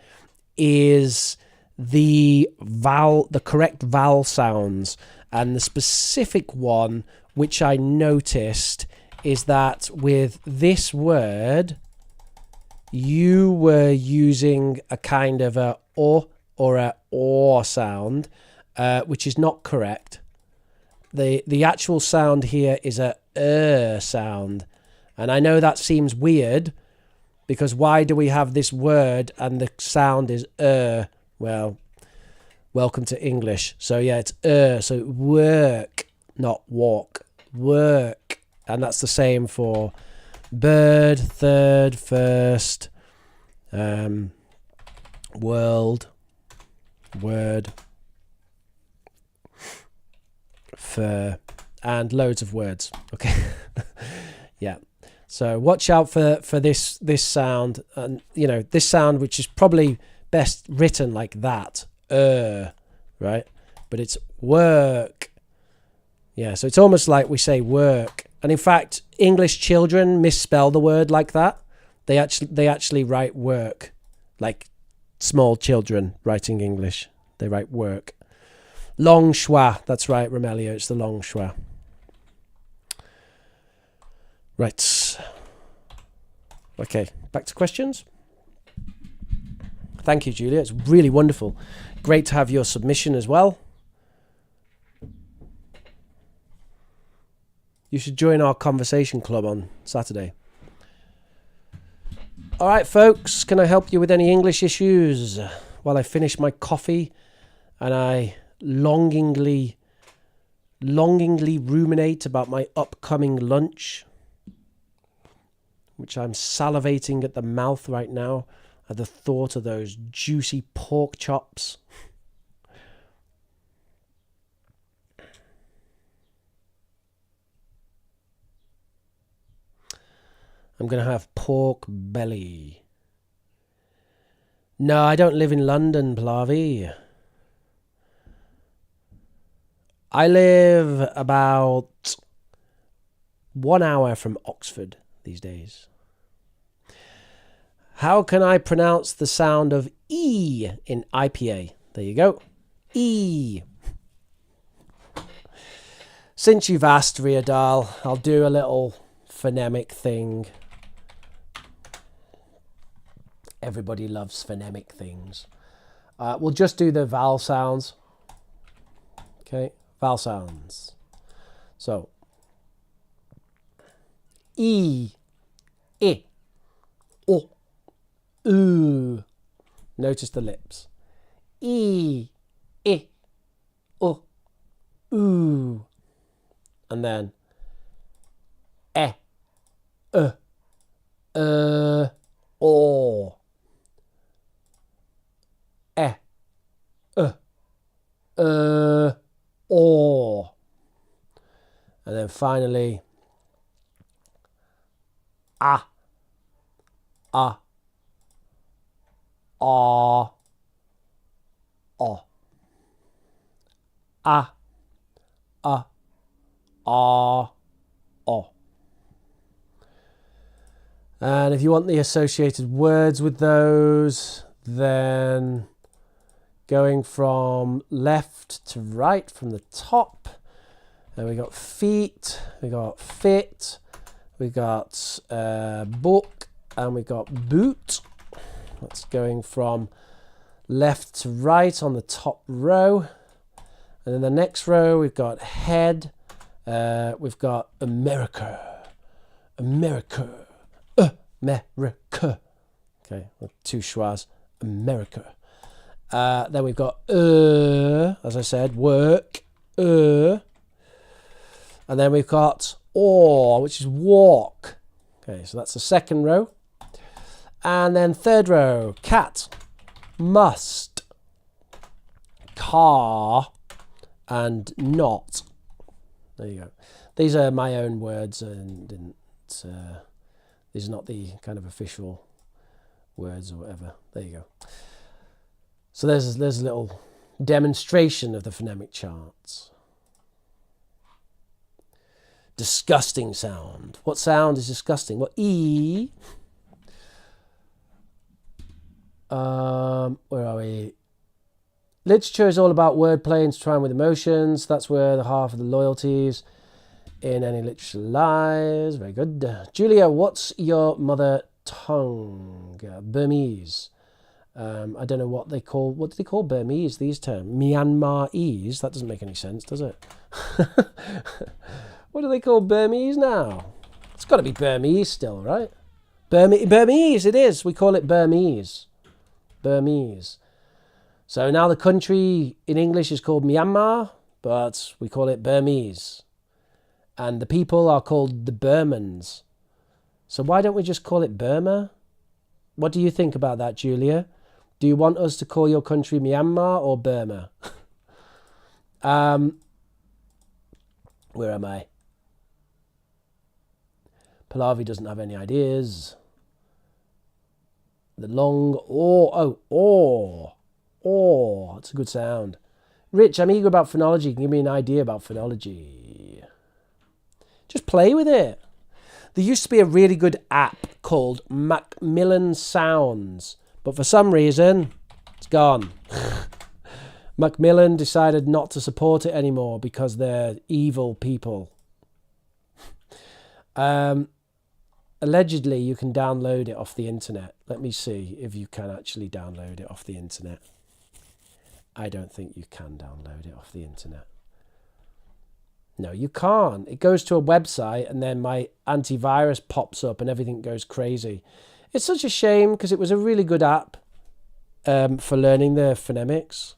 is the correct vowel sounds. And the specific one which I noticed is that with this word, you were using a kind of a o or a or sound, which is not correct. The actual sound here is a sound. And I know that seems weird, because why do we have this word and the sound is Well, welcome to English. So yeah, it's so work, not walk. Work. And that's the same for bird, third, first, world, word, fur, and loads of words. Okay. Yeah. So watch out for this sound, and you know, this sound, which is probably best written like that, right? But it's work. Yeah, so it's almost like we say work. And in fact, English children misspell the word like that. They actually write work, like small children writing English. They write work. Long schwa. That's right, Romelio. It's the long schwa. Right. Okay, back to questions. Thank you, Julia. It's really wonderful. Great to have your submission as well. You should join our conversation club on Saturday. All right, folks, can I help you with any English issues while I finish my coffee and I longingly ruminate about my upcoming lunch, which I'm salivating at the mouth right now at the thought of those juicy pork chops. I'm going to have pork belly. No, I don't live in London, Plavi. I live about 1 hour from Oxford these days. How can I pronounce the sound of E in IPA? There you go. E. Since you've asked, Riadal, I'll do a little phonemic thing. Everybody loves phonemic things. We'll just do the vowel sounds. Okay, vowel sounds. So, E, I, O, U. Notice the lips. E, I, O, U. And then, E, O. Or. And then finally, ah, ah, ah, ah, ah, ah, ah, ah. And if you want the associated words with those, then going from left to right from the top, and we got feet, we got fit, we got book, and we got boot. That's going from left to right on the top row. And then the next row, we've got head, we've got America, America, America. Okay, two schwas, America. Then we've got as I said, work, and then we've got or, which is walk. Okay, so that's the second row. And then third row, cat, must, car, and not. There you go. These are my own words, and these are not the kind of official words or whatever. There you go. So there's a little demonstration of the phonemic charts. Disgusting sound. What sound is disgusting? Well, E. Where are we? Literature is all about wordplay intertwined with emotions. That's where the half of the loyalties in any literature lies. Very good. Julia, what's your mother tongue? Burmese. I don't know what do they call Burmese these terms? Myanmarese? That doesn't make any sense, does it? What do they call Burmese now? It's got to be Burmese still, right? Burmese, it is. We call it Burmese. Burmese. So now the country in English is called Myanmar, but we call it Burmese. And the people are called the Burmans. So why don't we just call it Burma? What do you think about that, Julia? Do you want us to call your country Myanmar or Burma? Where am I? Pallavi doesn't have any ideas. The long it's a good sound. Rich, I'm eager about phonology. Can you give me an idea about phonology? Just play with it. There used to be a really good app called Macmillan Sounds, but for some reason, it's gone. Macmillan decided not to support it anymore because they're evil people. Allegedly, you can download it off the internet. Let me see if you can actually download it off the internet. I don't think you can download it off the internet. No, you can't. It goes to a website and then my antivirus pops up and everything goes crazy. It's such a shame because it was a really good app for learning the phonemics.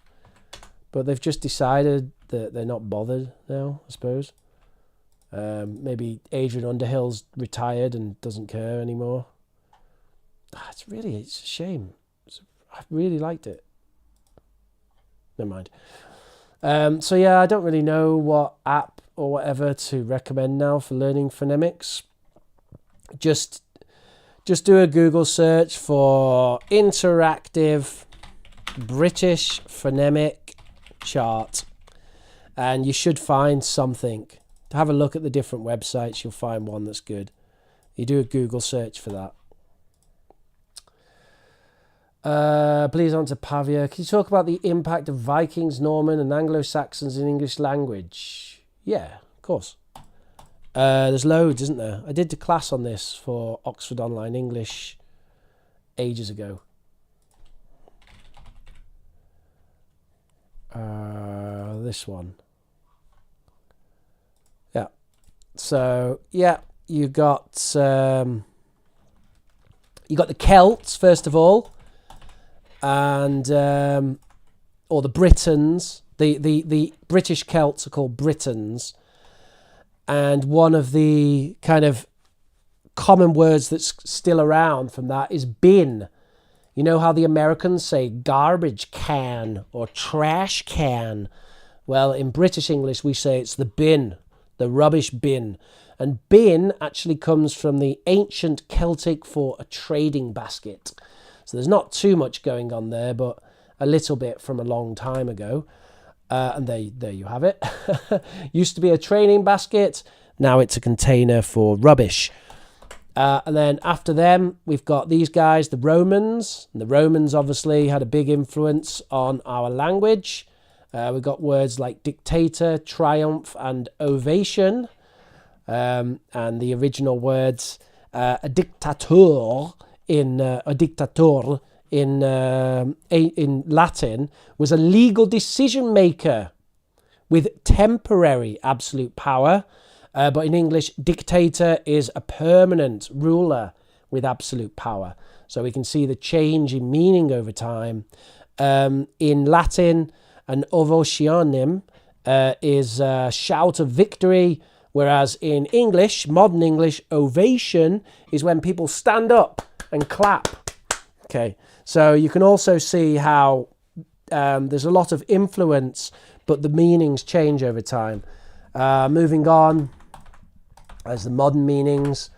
But they've just decided that they're not bothered now, I suppose. Maybe Adrian Underhill's retired and doesn't care anymore. It's a shame. I really liked it. Never mind. So yeah, I don't really know what app or whatever to recommend now for learning phonemics. Just do a Google search for interactive British phonemic chart and you should find something. Have a look at the different websites, you'll find one that's good. You do a Google search for that. Please answer Pavia. Can you talk about the impact of Vikings, Norman and Anglo-Saxons in English language? Yeah, of course. There's loads, isn't there? I did the class on this for Oxford Online English ages ago. This one. Yeah. So, yeah, you got the Celts, first of all. And or the Britons, the British Celts are called Britons, and one of the kind of common words that's still around from that is bin. You know how the Americans say garbage can or trash can? Well, in British English we say it's the bin, the rubbish bin. And bin actually comes from the ancient Celtic for a trading basket. So there's not too much going on there, but a little bit from a long time ago. And there you have it. Used to be a training basket. Now it's a container for rubbish. And then after them, we've got these guys, the Romans. And the Romans obviously had a big influence on our language. We've got words like dictator, triumph, and ovation. And the original words, a dictator in Latin was a legal decision maker with temporary absolute power, but in English, dictator is a permanent ruler with absolute power. So we can see the change in meaning over time. In Latin, an ovationem is a shout of victory, whereas in English, modern English, ovation is when people stand up and clap. Okay, so you can also see how there's a lot of influence, but the meanings change over time. Moving on, as the modern meanings.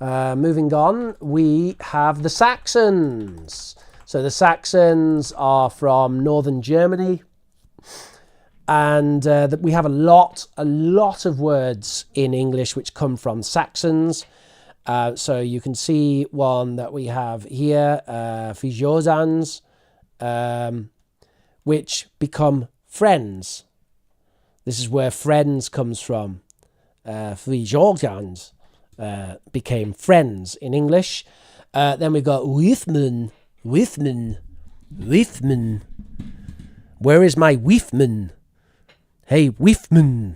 Moving on, we have the Saxons. So the Saxons are from northern Germany, and we have a lot of words in English which come from Saxons. So you can see one that we have here, Fijosans, which become friends. This is where friends comes from. Fijosans became friends in English. Then we've got Withman. Where is my Withman? Hey, Withman.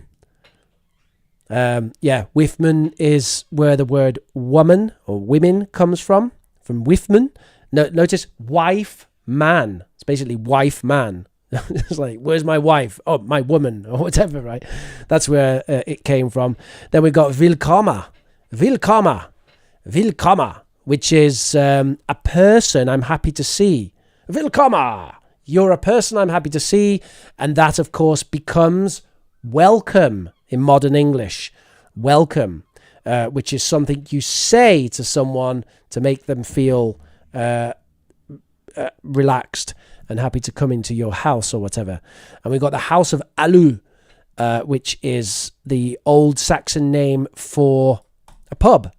Withman is where the word woman or women comes from Withman. Notice wife, man. It's It's basically wife man. It's like, where's my wife? Oh, my woman, or whatever, right? That's where it came from. Then we got willkommen, which is a person I'm happy to see. Willkommen, you're a person I'm happy to see. And that, of course, becomes welcome in modern English. Welcome, which is something you say to someone to make them feel relaxed and happy to come into your house or whatever. And we've got the House of Alu, which is the old Saxon name for a pub.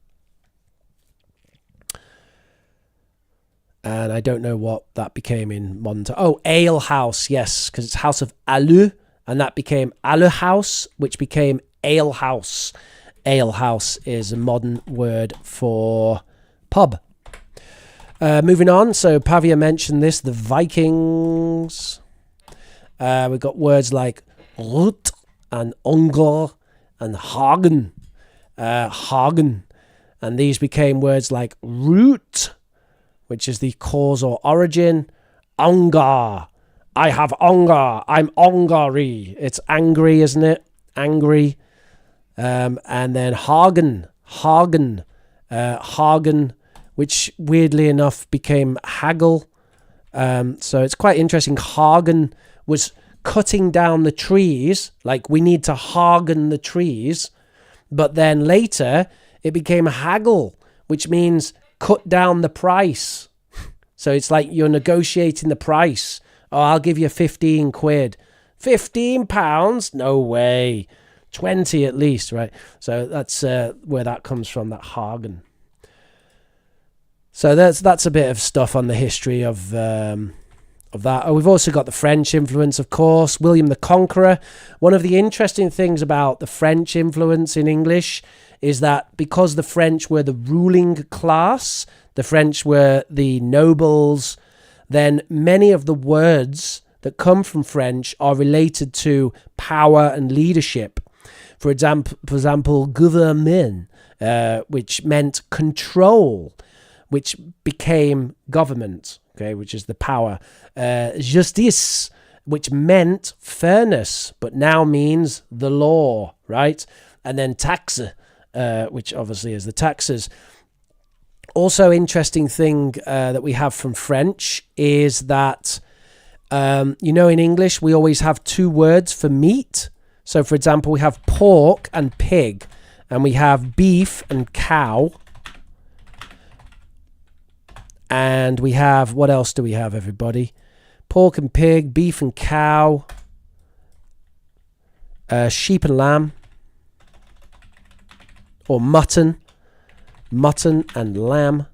And I don't know what that became in modern time. Oh, Ale House, yes, because it's House of Alu, and that became Alu House, which became Ale House. Ale House is a modern word for pub. Moving on, so Pavia mentioned this, the Vikings. We've got words like Rut and Unger and Hagen. Hagen. And these became words like root, which is the cause or origin. Unger. I have hunger. I'm hungry. It's angry, isn't it? Angry. And then Hagen. Hagen. Hagen, which weirdly enough became haggle. So it's quite interesting. Hagen was cutting down the trees, like we need to hagen the trees. But then later it became haggle, which means cut down the price. So it's like you're negotiating the price. Oh, I'll give you 15 quid. 15 pounds? No way. 20 at least, right? So that's where that comes from, that Hagen. So that's a bit of stuff on the history of that. Oh, we've also got the French influence, of course. William the Conqueror. One of the interesting things about the French influence in English is that because the French were the ruling class, the French were the nobles, then many of the words that come from French are related to power and leadership. For example, gouvernement, which meant control, which became government, okay, which is the power. Justice, which meant fairness, but now means the law, right? And then taxe, which obviously is the taxes. Also, interesting thing that we have from French is that, in English, we always have two words for meat. So, for example, we have pork and pig, and we have beef and cow. And we have, what else do we have, everybody? Pork and pig, beef and cow, sheep and lamb, or mutton and lamb,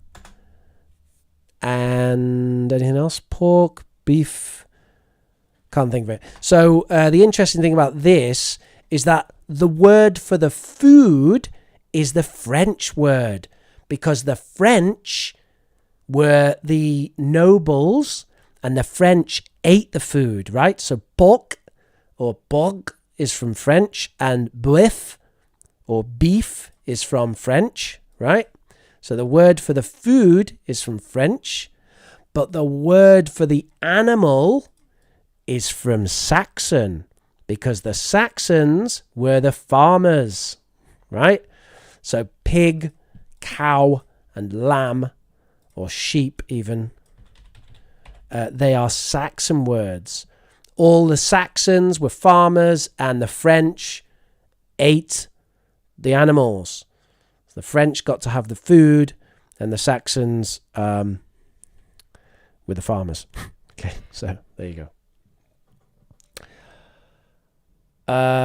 and anything else? Pork, beef, can't think of it. So the interesting thing about this is that the word for the food is the French word, because the French were the nobles and the French ate the food, right? So porc or bog is from French, and bœuf or beef is from French, right? So the word for the food is from French, but the word for the animal is from Saxon, because the Saxons were the farmers, right? So pig, cow, and lamb, or sheep even, they are Saxon words. All the Saxons were farmers, and the French ate the animals. The French got to have the food, and the Saxons were the farmers. Okay, so there you go.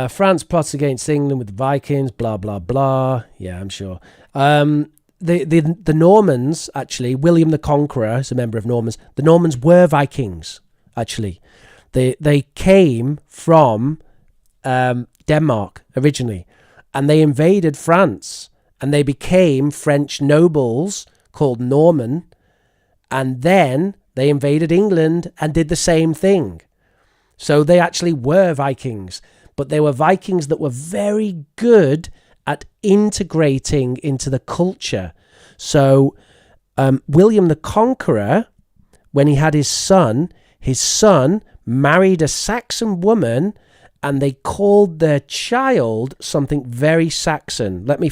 France plots against England with the Vikings, blah, blah, blah. Yeah, I'm sure. The Normans, actually, William the Conqueror is a member of Normans. The Normans were Vikings, actually. They came from Denmark originally, and they invaded France, and they became French nobles called Norman, and then they invaded England and did the same thing. So they actually were Vikings, but they were Vikings that were very good at integrating into the culture. So William the Conqueror, when he had his son, his son married a Saxon woman, and they called their child something very Saxon. Let me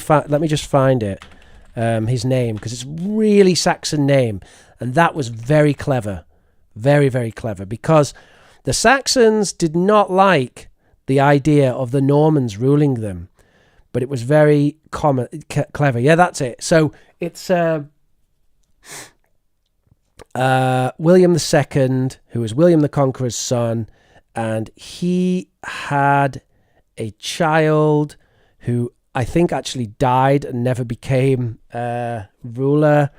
just find it, his name, because it's a really Saxon name, and that was very clever, very, very clever, because the Saxons did not like the idea of the Normans ruling them, but it was very clever. Yeah, that's it. So it's William II, who was William the Conqueror's son, and he had a child who I think actually died and never became ruler,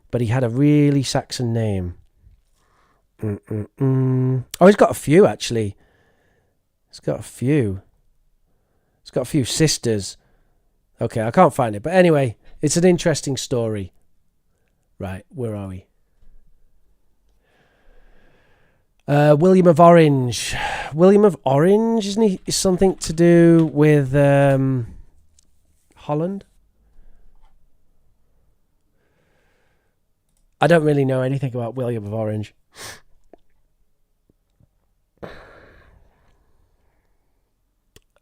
but he had a really Saxon name. Oh, he's got a few, actually. He's got a few sisters. Okay, I can't find it, but anyway, it's an interesting story. Right, where are we? William of Orange. William of Orange, isn't he? Is something to do with Holland? I don't really know anything about William of Orange.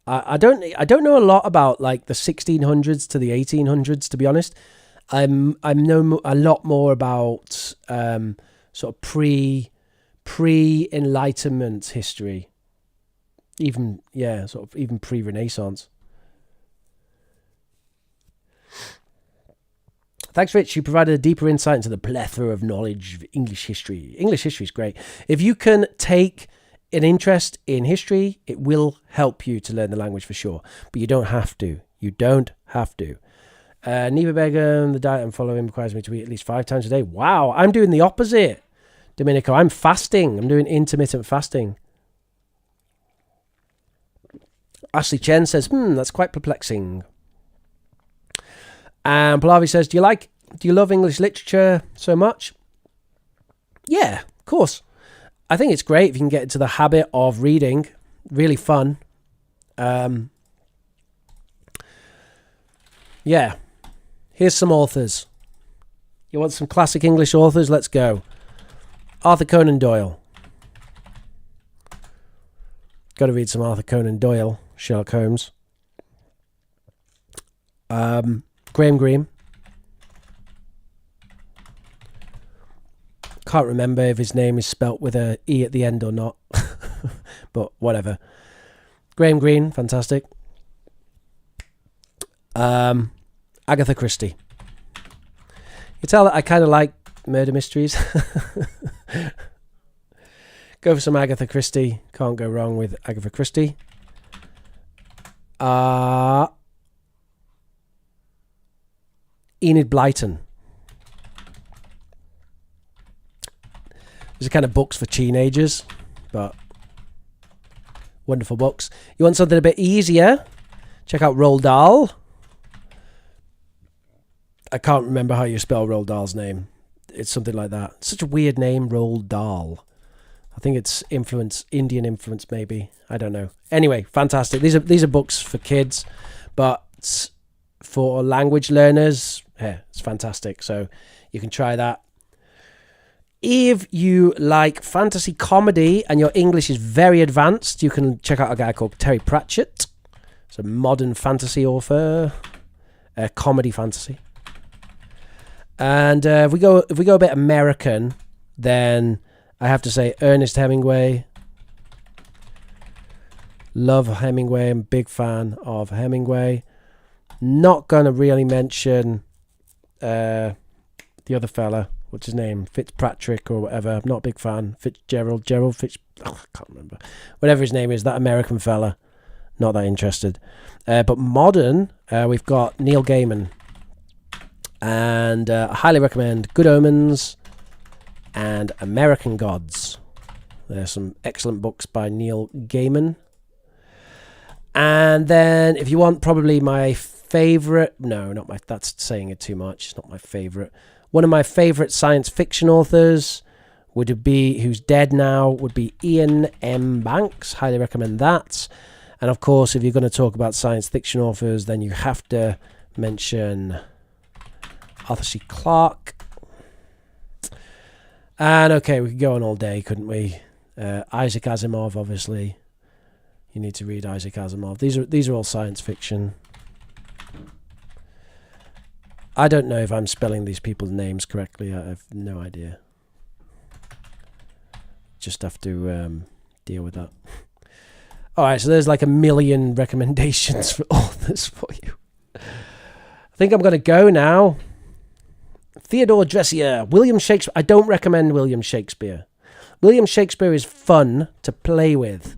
I don't know a lot about like the 1600s to the 1800s, to be honest. I know a lot more about sort of pre-Enlightenment history, even pre-Renaissance. Thanks, Rich. You provided a deeper insight into the plethora of knowledge of English history. English history is great. If you can take an interest in history, it will help you to learn the language for sure. But you don't have to. Neva Begum, the diet I'm following requires me to eat at least 5 times a day. Wow, I'm doing the opposite, Domenico. I'm fasting. I'm doing intermittent fasting. Ashley Chen says, that's quite perplexing. And Pallavi says, do you love English literature so much? Yeah, of course. I think it's great if you can get into the habit of reading. Really fun. Yeah. Here's some authors. You want some classic English authors? Let's go. Arthur Conan Doyle. Got to read some Arthur Conan Doyle. Sherlock Holmes. Graham Greene. Can't remember if his name is spelt with a E at the end or not. But whatever. Graham Greene, fantastic. Agatha Christie. You tell that I kind of like murder mysteries. Go for some Agatha Christie. Can't go wrong with Agatha Christie. Enid Blyton. These are kind of books for teenagers, but wonderful books. You want something a bit easier? Check out Roald Dahl. I can't remember how you spell Roald Dahl's name. It's something like that. It's such a weird name, Roald Dahl. I think it's Indian influence, maybe. I don't know. Anyway, fantastic. These are books for kids, but for language learners, it's fantastic. So you can try that. If you like fantasy comedy and your English is very advanced, you can check out a guy called Terry Pratchett. It's a modern fantasy author, comedy fantasy. And if we go a bit American, then I have to say Ernest Hemingway. Love Hemingway. I'm a big fan of Hemingway. Not gonna really mention the other fella. What's his name? Fitzpatrick or whatever. I'm not a big fan. I can't remember. Whatever his name is, that American fella. Not that interested. But modern, we've got Neil Gaiman. And I highly recommend Good Omens and American Gods. There's some excellent books by Neil Gaiman. And then if you want probably my favorite, that's saying it too much. It's not my favorite. One of my favorite science fiction authors would be, who's dead now, would be Ian M. Banks. Highly recommend that. And of course, if you're going to talk about science fiction authors, then you have to mention Arthur C. Clarke. And okay, we could go on all day, couldn't we? Isaac Asimov, obviously. You need to read Isaac Asimov. These are all science fiction. I don't know if I'm spelling these people's names correctly. I have no idea. Just have to deal with that. All right, so there's like a million recommendations for authors for you. I think I'm going to go now. Theodore Dressier, William Shakespeare. I don't recommend William Shakespeare. William Shakespeare is fun to play with,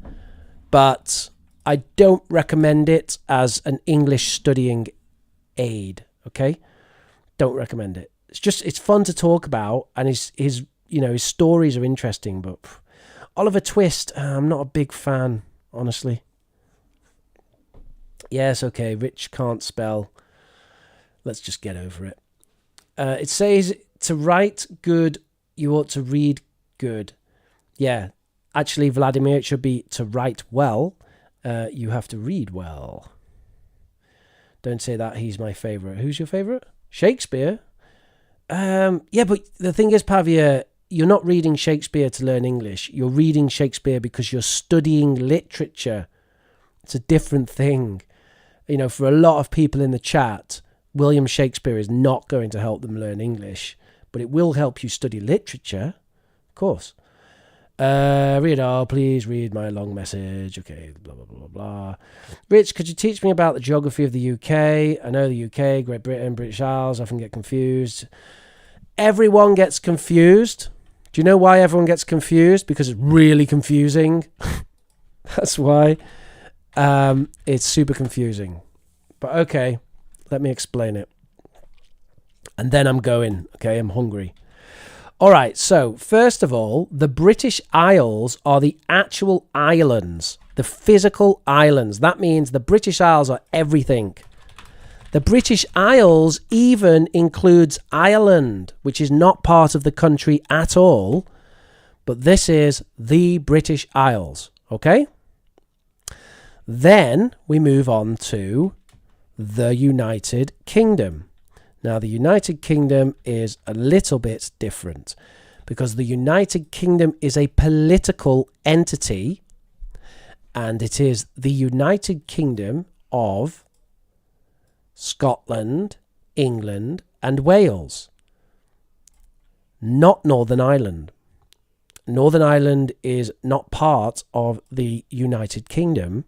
but I don't recommend it as an English studying aid, okay? Don't recommend it. It's fun to talk about, and his stories are interesting, but Oliver Twist, I'm not a big fan, honestly. Yes, okay, Rich can't spell. Let's just get over it. It says, to write good, you ought to read good. Yeah, actually, Vladimir, it should be to write well, you have to read well. Don't say that, he's my favourite. Who's your favourite? Shakespeare? Yeah, but the thing is, Pavia, you're not reading Shakespeare to learn English. You're reading Shakespeare because you're studying literature. It's a different thing. For a lot of people in the chat, William Shakespeare is not going to help them learn English, but it will help you study literature, of course. Read all, please read my long message. Okay, blah, blah, blah, blah. Rich, could you teach me about the geography of the UK? I know the UK, Great Britain, British Isles often get confused. Everyone gets confused. Do you know why everyone gets confused? Because it's really confusing. That's why. It's super confusing. But okay, let me explain it. And then I'm going. Okay, I'm hungry. All right, so first of all, the British Isles are the actual islands, the physical islands. That means the British Isles are everything. The British Isles even includes Ireland, which is not part of the country at all, but this is the British Isles, okay? Then we move on to the United Kingdom. Now, the United Kingdom is a little bit different because the United Kingdom is a political entity, and it is the United Kingdom of Scotland, England, and Wales, not Northern Ireland. Northern Ireland is not part of the United Kingdom,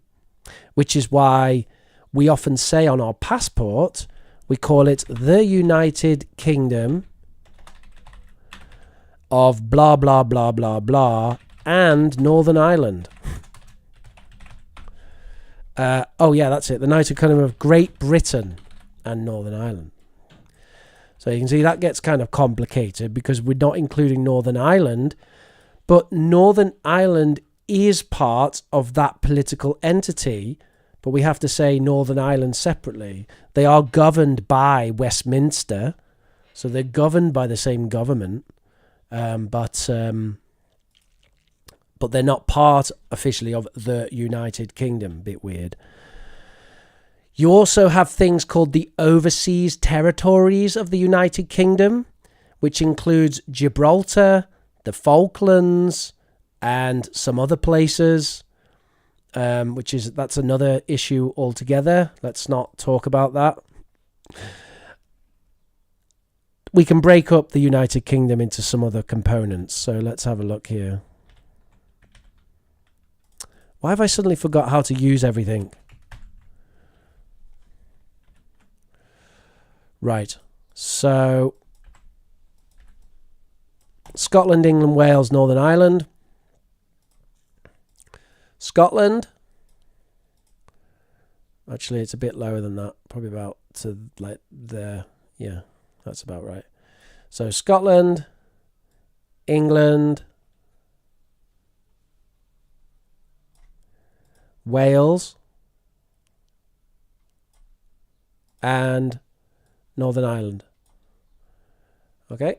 which is why we often say on our passport, we call it the United Kingdom of blah, blah, blah, blah, blah, and Northern Ireland. Oh, yeah, that's it. The United Kingdom of Great Britain and Northern Ireland. So you can see that gets kind of complicated because we're not including Northern Ireland, but Northern Ireland is part of that political entity, but we have to say Northern Ireland separately. They are governed by Westminster, so they're governed by the same government, but they're not part officially of the United Kingdom. Bit weird. You also have things called the overseas territories of the United Kingdom, which includes Gibraltar, the Falklands, and some other places. That's another issue altogether. Let's not talk about that. We can break up the United Kingdom into some other components. So let's have a look here. Why have I suddenly forgot how to use everything? Right. So Scotland, England, Wales, Northern Ireland. Scotland. Actually, it's a bit lower than that. Probably about to like there. Yeah, that's about right. So Scotland, England, Wales, and Northern Ireland. Okay.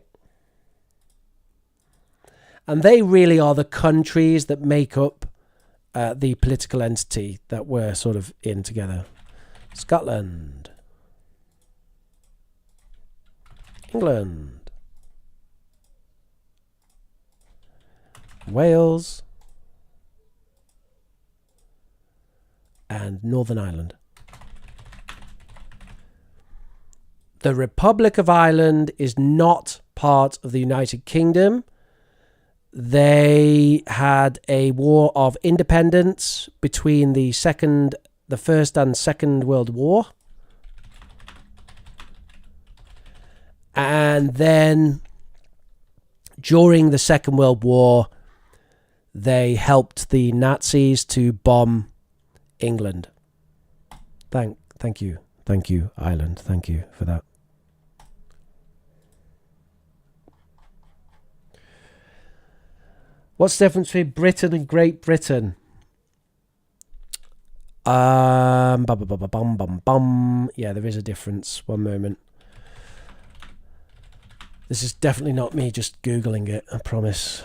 And they really are the countries that make up the political entity that we're sort of in together. Scotland, England, Wales, and Northern Ireland. The Republic of Ireland is not part of the United Kingdom. They had a war of independence between the First and Second World War. And then during the Second World War, they helped the Nazis to bomb England. Thank you, Ireland. Thank you for that. What's the difference between Britain and Great Britain? Yeah, there is a difference. One moment. This is definitely not me just Googling it, I promise.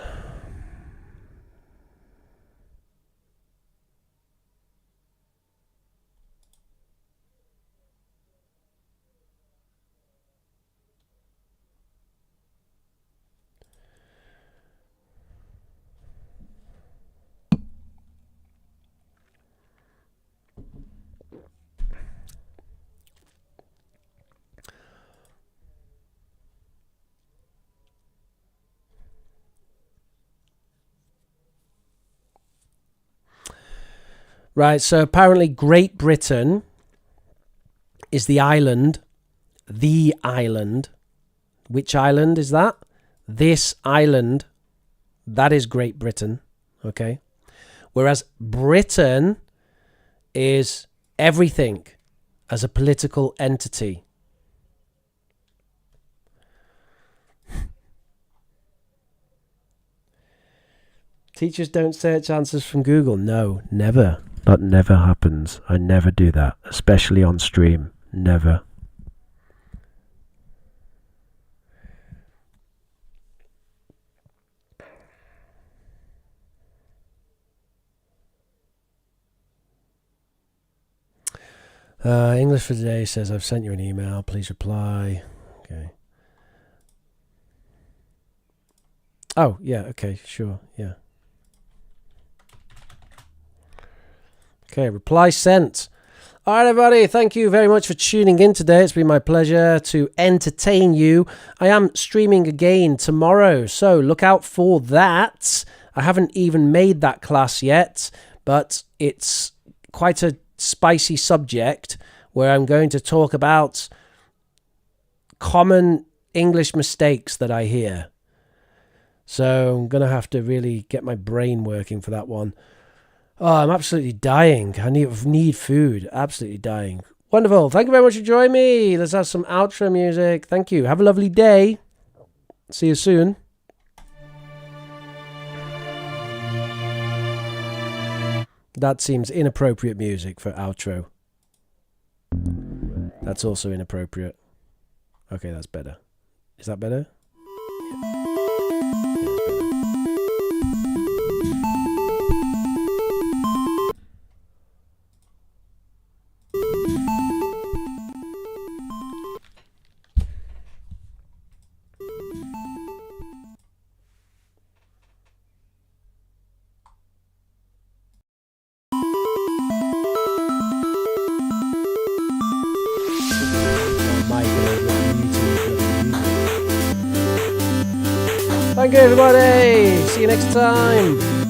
Right, so apparently Great Britain is the island. The island. Which island is that? This island. That is Great Britain. Okay. Whereas Britain is everything as a political entity. Teachers don't search answers from Google. No, never. That never happens. I never do that, especially on stream. Never. English for Today says, I've sent you an email. Please reply. Okay. Oh, yeah. Okay, sure. Yeah. Okay, reply sent. All right, everybody, thank you very much for tuning in today. It's been my pleasure to entertain you. I am streaming again tomorrow, so look out for that. I haven't even made that class yet, but it's quite a spicy subject where I'm going to talk about common English mistakes that I hear. So I'm going to have to really get my brain working for that one. Oh, I'm absolutely dying. I need food. Absolutely dying. Wonderful. Thank you very much for joining me. Let's have some outro music. Thank you. Have a lovely day. See you soon. That seems inappropriate music for outro. That's also inappropriate. Okay, that's better. Is that better? Thank you, everybody. See you next time.